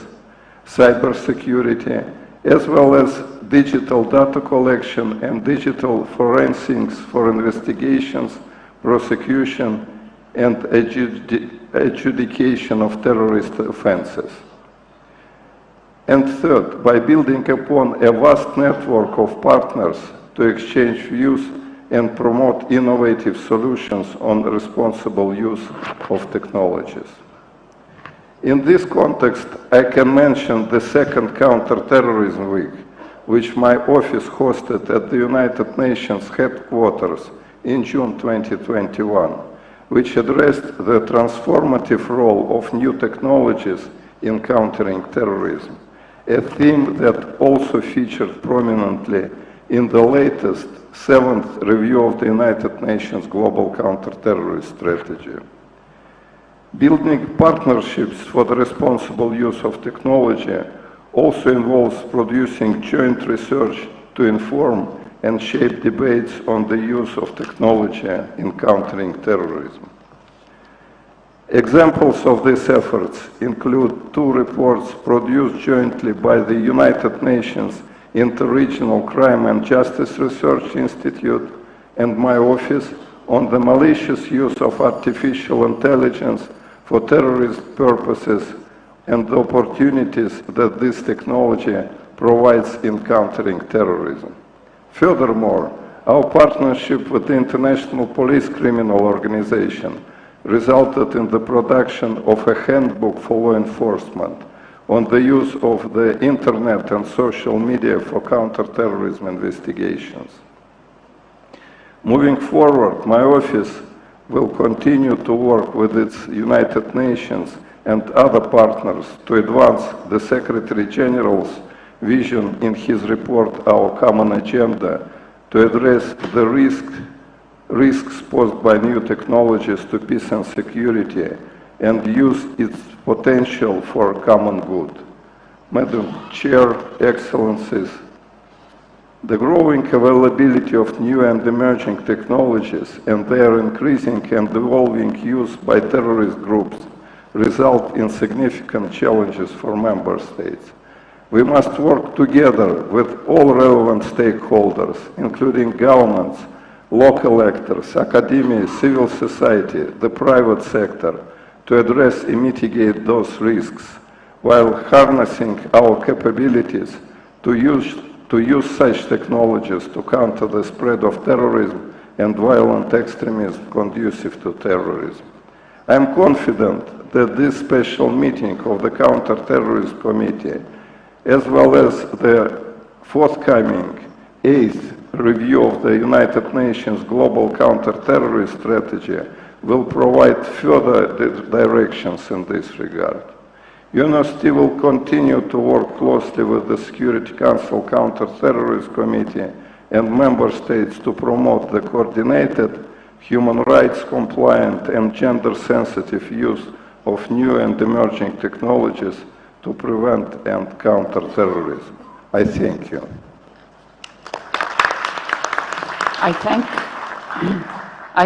cybersecurity, as well as digital data collection and digital forensics for investigations, prosecution, and adjudication of terrorist offenses. And third, by building upon a vast network of partners to exchange views and promote innovative solutions on responsible use of technologies. In this context, I can mention the second Counterterrorism Week, which my office hosted at the United Nations headquarters in June 2021, which addressed the transformative role of new technologies in countering terrorism, a theme that also featured prominently in the latest 7th review of the United Nations Global Counterterrorist Strategy. Building partnerships for the responsible use of technology also involves producing joint research to inform and shape debates on the use of technology in countering terrorism. Examples of these efforts include 2 reports produced jointly by the United Nations Interregional Crime and Justice Research Institute and my office on the malicious use of artificial intelligence for terrorist purposes and the opportunities that this technology provides in countering terrorism. Furthermore, our partnership with the International Police Criminal Organization resulted in the production of a handbook for law enforcement on the use of the internet and social media for counterterrorism investigations. Moving forward, my office will continue to work with its United Nations and other partners to advance the Secretary General's vision in his report, Our Common Agenda, to address the risks posed by new technologies to peace and security and use its potential for common good. Madam Chair, Excellencies, the growing availability of new and emerging technologies and their increasing and evolving use by terrorist groups result in significant challenges for member states. We must work together with all relevant stakeholders, including governments, local actors, academia, civil society, the private sector, to address and mitigate those risks, while harnessing our capabilities to use such technologies to counter the spread of terrorism and violent extremism conducive to terrorism. I am confident that this special meeting of the Counter-Terrorism Committee, as well as the forthcoming 8th review of the United Nations Global Counter-Terrorist Strategy, will provide further directions in this regard. UNOST will continue to work closely with the Security Council Counter-Terrorism Committee and member states to promote the coordinated, human rights compliant and gender-sensitive use of new and emerging technologies to prevent and counter terrorism. I thank you. I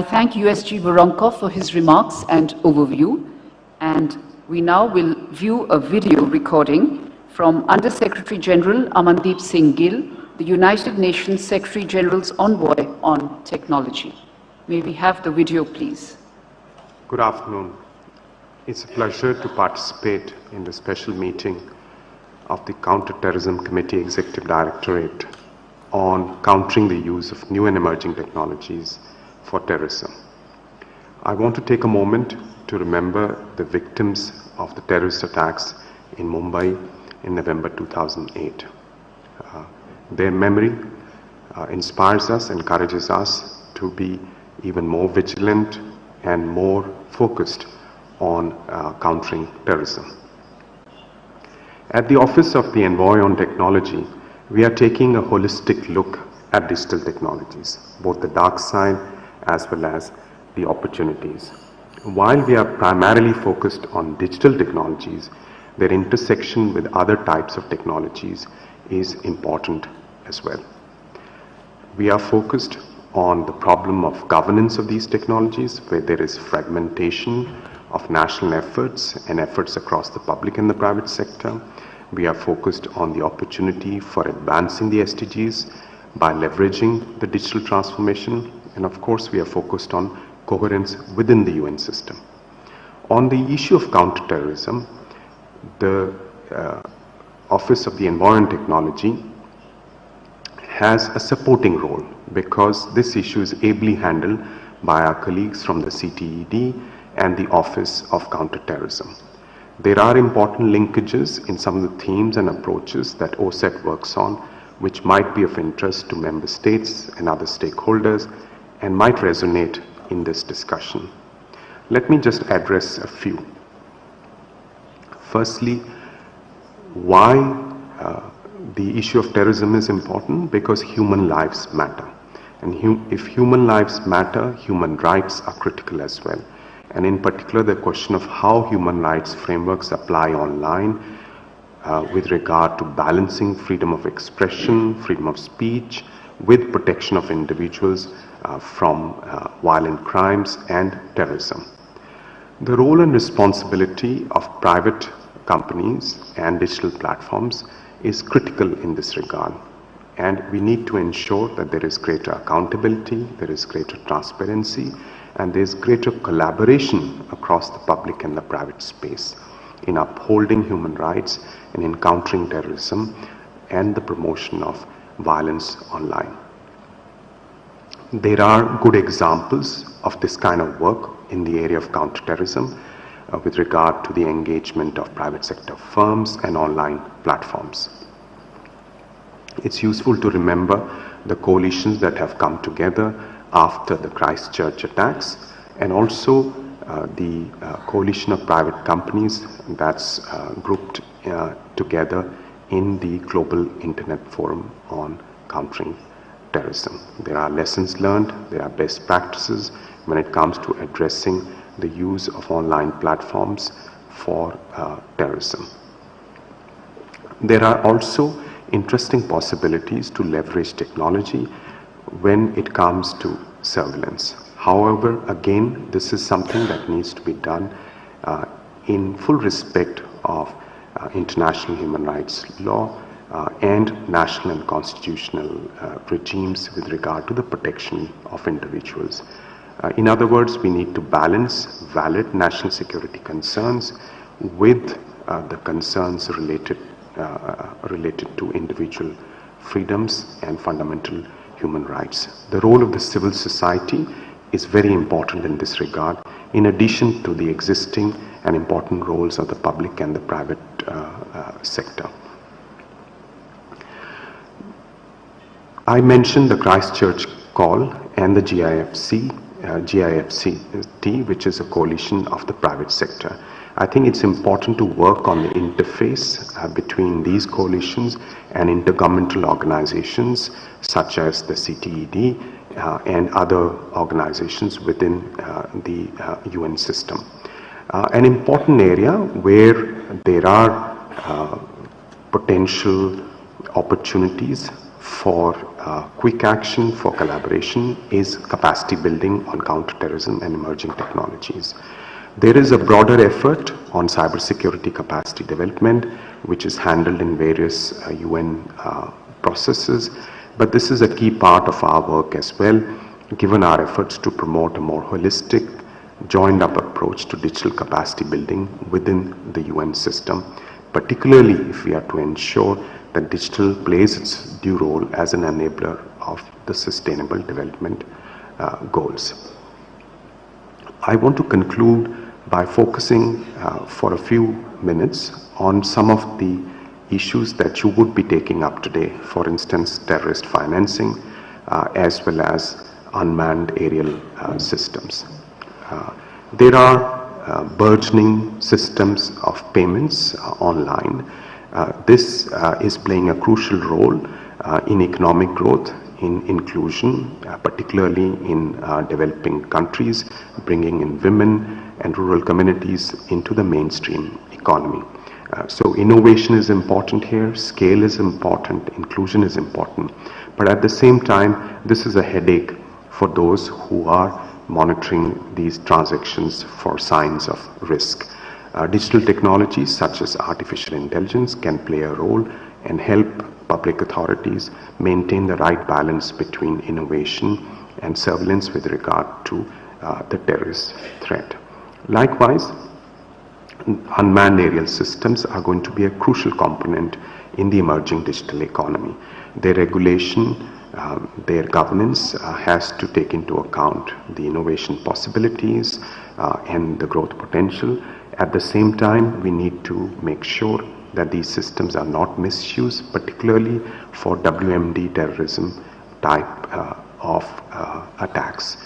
thank USG Voronkov for his remarks and overview, and we now will view a video recording from Under-Secretary General Amandeep Singh Gill, the United Nations Secretary General's Envoy on Technology. May we have the video, please? Good afternoon. It's a pleasure to participate in the special meeting of the Counter-Terrorism Committee Executive Directorate on countering the use of new and emerging technologies for terrorism. I want to take a moment to remember the victims of the terrorist attacks in Mumbai in November 2008. Their memory inspires us, encourages us to be even more vigilant and more focused on countering terrorism. At the Office of the Envoy on Technology, we are taking a holistic look at digital technologies, both the dark side as well as the opportunities. While we are primarily focused on digital technologies, their intersection with other types of technologies is important as well. We are focused on the problem of governance of these technologies, where there is fragmentation of national efforts and efforts across the public and the private sector. We are focused on the opportunity for advancing the SDGs by leveraging the digital transformation. And of course, we are focused on coherence within the UN system. On the issue of counterterrorism, the Office of the Envoy on Technology has a supporting role, because this issue is ably handled by our colleagues from the CTED and the Office of Counterterrorism. There are important linkages in some of the themes and approaches that OSET works on, which might be of interest to member states and other stakeholders and might resonate in this discussion. Let me just address a few. Firstly, why the issue of terrorism is important because human lives matter. And if human lives matter, human rights are critical as well. And in particular, the question of how human rights frameworks apply online with regard to balancing freedom of expression, freedom of speech, with protection of individuals from violent crimes and terrorism. The role and responsibility of private companies and digital platforms is critical in this regard. And we need to ensure that there is greater accountability, there is greater transparency, and there is greater collaboration across the public and the private space in upholding human rights and in countering terrorism and the promotion of violence online. There are good examples of this kind of work in the area of counterterrorism with regard to the engagement of private sector firms and online platforms. It's useful to remember the coalitions that have come together after the Christchurch attacks, and also the coalition of private companies that's grouped together in the Global Internet Forum on Countering Terrorism. There are lessons learned, there are best practices when it comes to addressing the use of online platforms for terrorism. There are also interesting possibilities to leverage technology when it comes to surveillance. However, again, this is something that needs to be done in full respect of international human rights law and national and constitutional regimes with regard to the protection of individuals. In other words, we need to balance valid national security concerns with the concerns related to individual freedoms and fundamental human rights. The role of the civil society is very important in this regard, in addition to the existing and important roles of the public and the private sector. I mentioned the Christchurch call and the GIFCT, which is a coalition of the private sector. I think it's important to work on the interface between these coalitions and intergovernmental organizations such as the CTED and other organizations within the UN system. An important area where there are potential opportunities for quick action, for collaboration, is capacity building on counterterrorism and emerging technologies. There is a broader effort on cybersecurity capacity development, which is handled in various UN processes, but this is a key part of our work as well, given our efforts to promote a more holistic, joined-up approach to digital capacity building within the UN system, particularly if we are to ensure that digital plays its due role as an enabler of the sustainable development goals. I want to conclude by focusing for a few minutes on some of the issues that you would be taking up today, for instance, terrorist financing, as well as unmanned aerial systems. There are burgeoning systems of payments online. This is playing a crucial role in economic growth, in inclusion, particularly in developing countries, bringing in women and rural communities into the mainstream economy. So innovation is important here, scale is important, inclusion is important, but at the same time, this is a headache for those who are monitoring these transactions for signs of risk. Digital technologies such as artificial intelligence can play a role and help public authorities maintain the right balance between innovation and surveillance with regard to the terrorist threat. Likewise, unmanned aerial systems are going to be a crucial component in the emerging digital economy. Their regulation, their governance has to take into account the innovation possibilities and the growth potential. At the same time, we need to make sure that these systems are not misused, particularly for WMD terrorism type of attacks.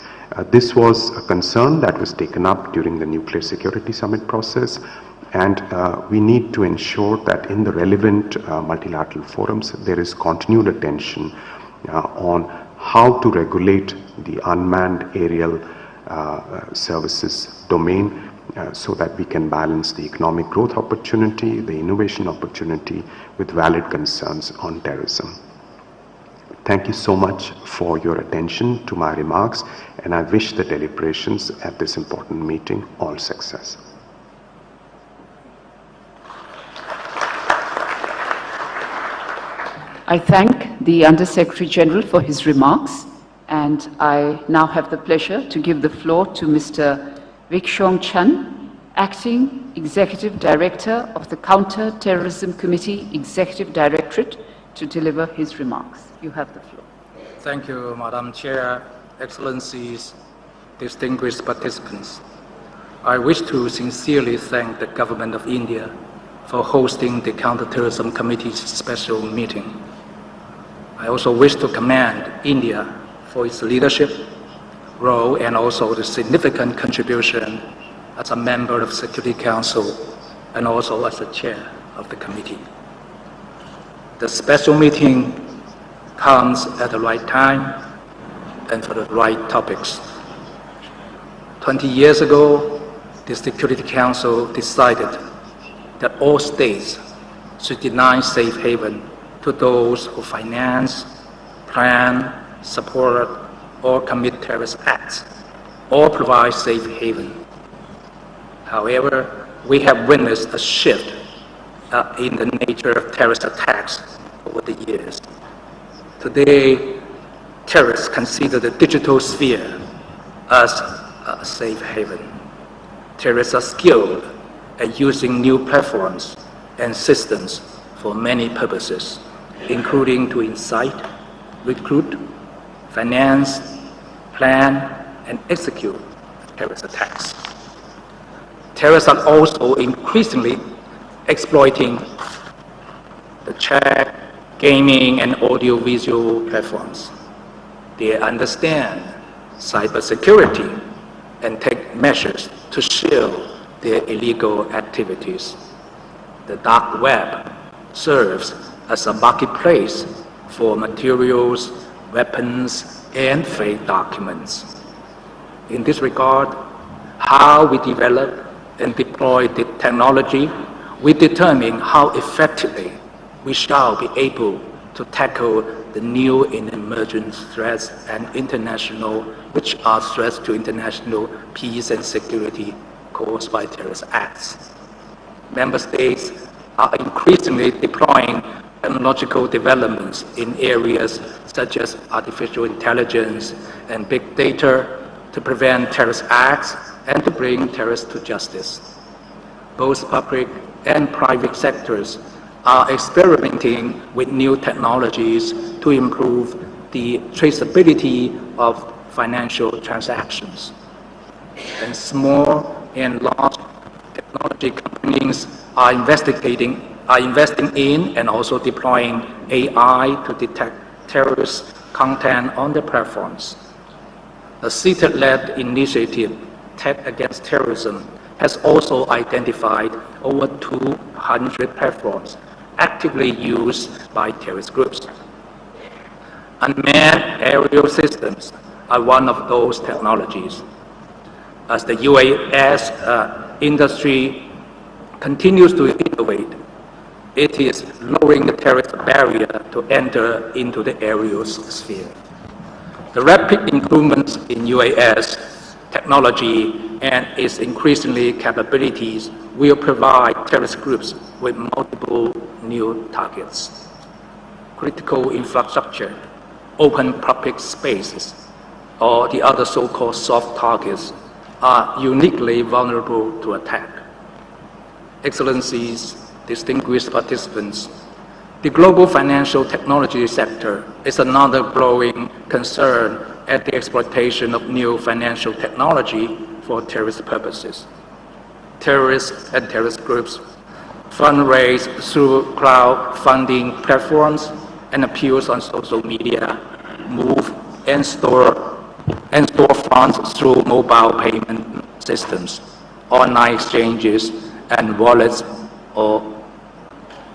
This was a concern that was taken up during the Nuclear Security Summit process, And we need to ensure that in the relevant multilateral forums, there is continued attention on how to regulate the unmanned aerial services domain so that we can balance the economic growth opportunity, the innovation opportunity with valid concerns on terrorism. Thank you so much for your attention to my remarks, and I wish the deliberations at this important meeting all success. I thank the Under-Secretary General for his remarks, and I now have the pleasure to give the floor to Mr. Vikshong Chan, Acting Executive Director of the Counter-Terrorism Committee Executive Directorate, to deliver his remarks. You have the floor. Thank you, Madam Chair, Excellencies, distinguished participants. I wish to sincerely thank the Government of India for hosting the Counterterrorism Committee's special meeting. I also wish to commend India for its leadership role and also the significant contribution as a member of the Security Council and also as the chair of the committee. The special meeting comes at the right time and for the right topics. 20 years ago, the Security Council decided that all states should deny safe haven to those who finance, plan, support, or commit terrorist acts, or provide safe haven. However, we have witnessed a shift in the nature of terrorist attacks over the years. Today, terrorists consider the digital sphere as a safe haven. Terrorists are skilled at using new platforms and systems for many purposes, including to incite, recruit, finance, plan, and execute terrorist attacks. Terrorists are also increasingly exploiting the chat, gaming, and audiovisual platforms. They understand cybersecurity and take measures to shield their illegal activities. The dark web serves as a marketplace for materials, weapons, and fake documents. In this regard, how we develop and deploy the technology will determine how effectively we shall be able to tackle the new and emerging threats and which are threats to international peace and security caused by terrorist acts. Member states are increasingly deploying technological developments in areas such as artificial intelligence and big data to prevent terrorist acts and to bring terrorists to justice. Both public and private sectors are experimenting with new technologies to improve the traceability of financial transactions. And small and large technology companies are investing in and also deploying AI to detect terrorist content on their platforms. A CETAT-led initiative, Tech Against Terrorism, has also identified over 200 platforms actively used by terrorist groups. Unmanned aerial systems are one of those technologies. As the UAS industry continues to innovate, it is lowering the terrorist barrier to enter into the aerial sphere. The rapid improvements in UAS technology and its increasingly capabilities will provide terrorist groups with multiple new targets. Critical infrastructure, open public spaces, or the other so-called soft targets are uniquely vulnerable to attack. Excellencies, distinguished participants, the global financial technology sector is another growing concern at the exploitation of new financial technology for terrorist purposes. Terrorists and terrorist groups fundraise through crowdfunding platforms and appeals on social media, move and store funds through mobile payment systems, online exchanges, and wallets or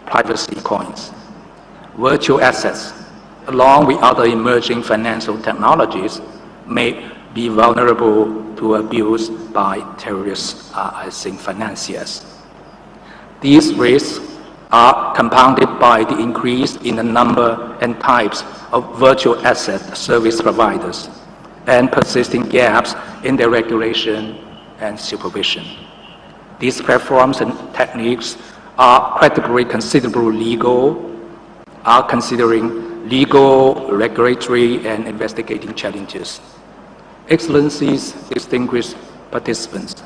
privacy coins. Virtual assets, along with other emerging financial technologies, may be vulnerable to abuse by terrorist financiers. These risks are compounded by the increase in the number and types of virtual asset service providers and persisting gaps in their regulation and supervision. These platforms and techniques are considering legal, regulatory, and investigating challenges. Excellencies, distinguished participants,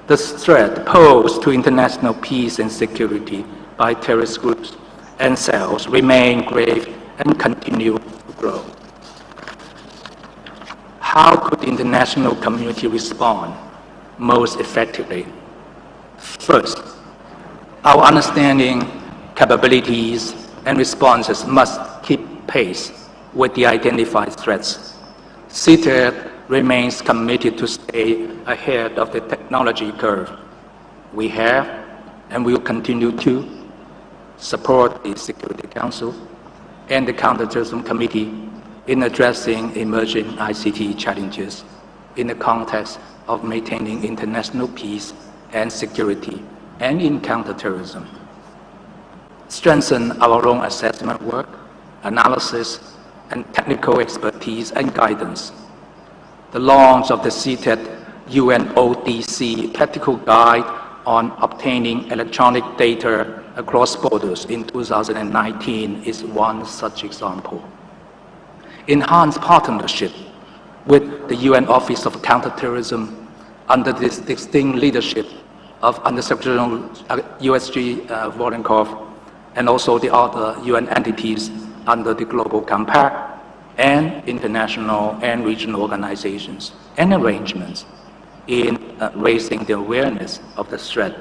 the threat posed to international peace and security by terrorist groups and cells remain grave and continue to grow. How could the international community respond most effectively? First, our understanding, capabilities, and responses must keep pace with the identified threats. CTED remains committed to stay ahead of the technology curve. We have and will continue to support the Security Council and the Counterterrorism Committee in addressing emerging ICT challenges in the context of maintaining international peace and security and in counterterrorism. Strengthen our own assessment work, analysis, and technical expertise and guidance. The launch of the CTED UNODC Practical Guide on Obtaining Electronic Data Across Borders in 2019 is one such example. Enhanced partnership with the UN Office of Counterterrorism under the distinct leadership of Undersecretary USG Voronkov and also the other UN entities under the Global Compact and international and regional organizations and arrangements in raising the awareness of the threat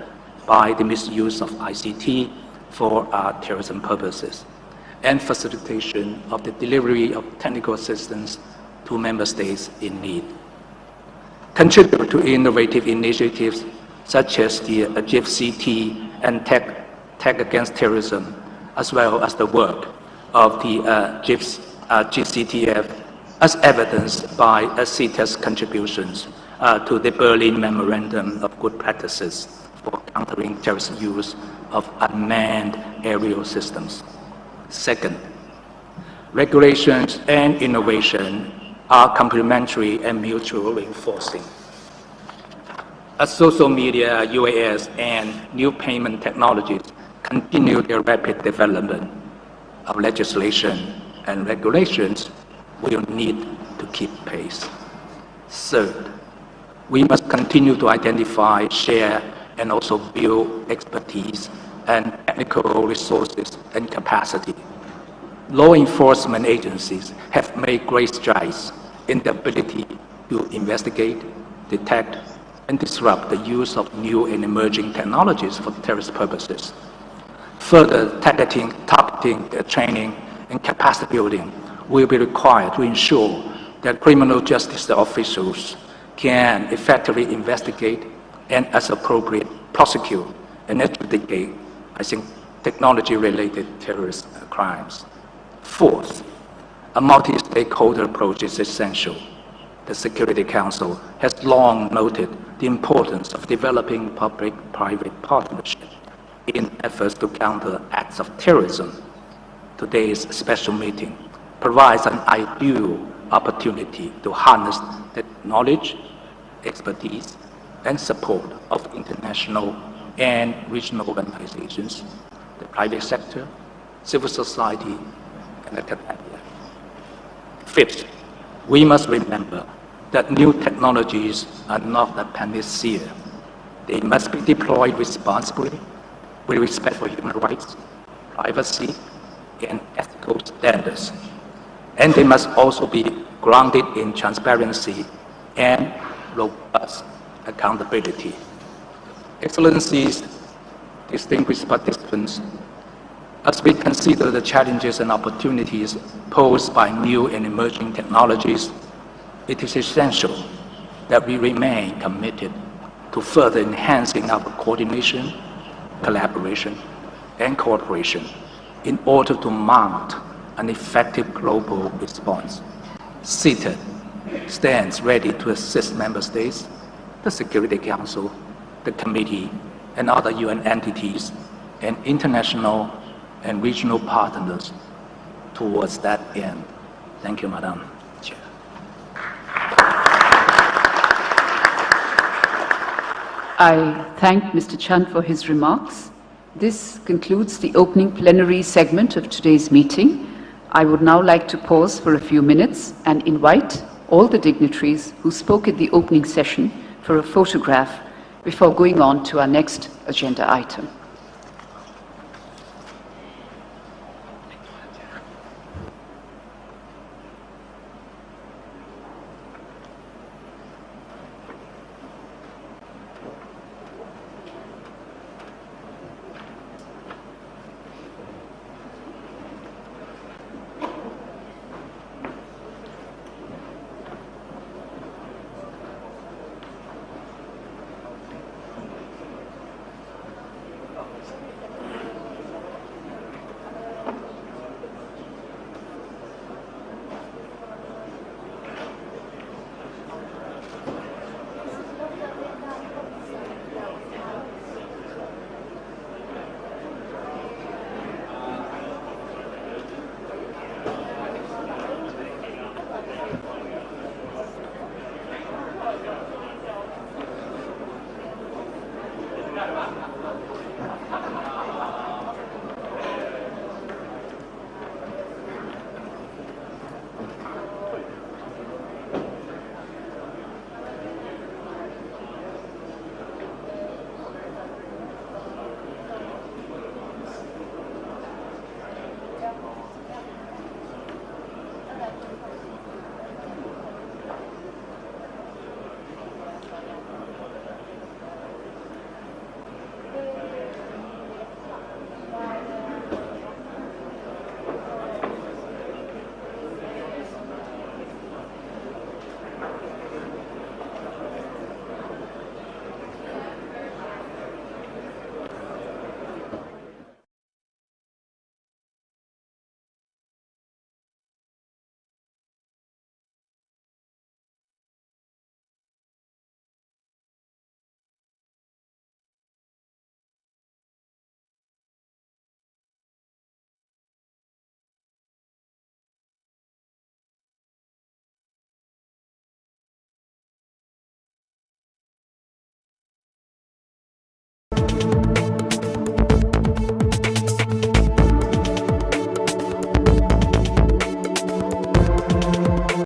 by the misuse of ICT for terrorism purposes and facilitation of the delivery of technical assistance to member states in need. Contribute to innovative initiatives such as the GIFCT and Tech Against Terrorism, as well as the work of the GCTF, as evidenced by CTED's contributions to the Berlin Memorandum of Good Practices for countering terrorist use of unmanned aerial systems. Second, regulations and innovation are complementary and mutually reinforcing. As social media, UAS, and new payment technologies continue their rapid development, our legislation and regulations will need to keep pace. Third, we must continue to identify, share, and also build expertise and technical resources and capacity. Law enforcement agencies have made great strides in the ability to investigate, detect, and disrupt the use of new and emerging technologies for terrorist purposes. Further targeting, training, and capacity building will be required to ensure that criminal justice officials can effectively investigate and, as appropriate, prosecute and adjudicate, technology-related terrorist crimes. Fourth, a multi-stakeholder approach is essential. The Security Council has long noted the importance of developing public-private partnership in efforts to counter acts of terrorism. Today's special meeting provides an ideal opportunity to harness the knowledge, expertise, and support of international and regional organizations, the private sector, civil society, and academia. Fifth, we must remember that new technologies are not a panacea. They must be deployed responsibly with respect for human rights, privacy, and ethical standards. And they must also be grounded in transparency and robust accountability. Excellencies, distinguished participants, as we consider the challenges and opportunities posed by new and emerging technologies, it is essential that we remain committed to further enhancing our coordination collaboration and cooperation in order to mount an effective global response. CETAD stands ready to assist member states, the Security Council, the Committee, and other UN entities, and international and regional partners towards that end. Thank you, Madam Chair. I thank Mr. Chand for his remarks. This concludes the opening plenary segment of today's meeting. I would now like to pause for a few minutes and invite all the dignitaries who spoke at the opening session for a photograph before going on to our next agenda item.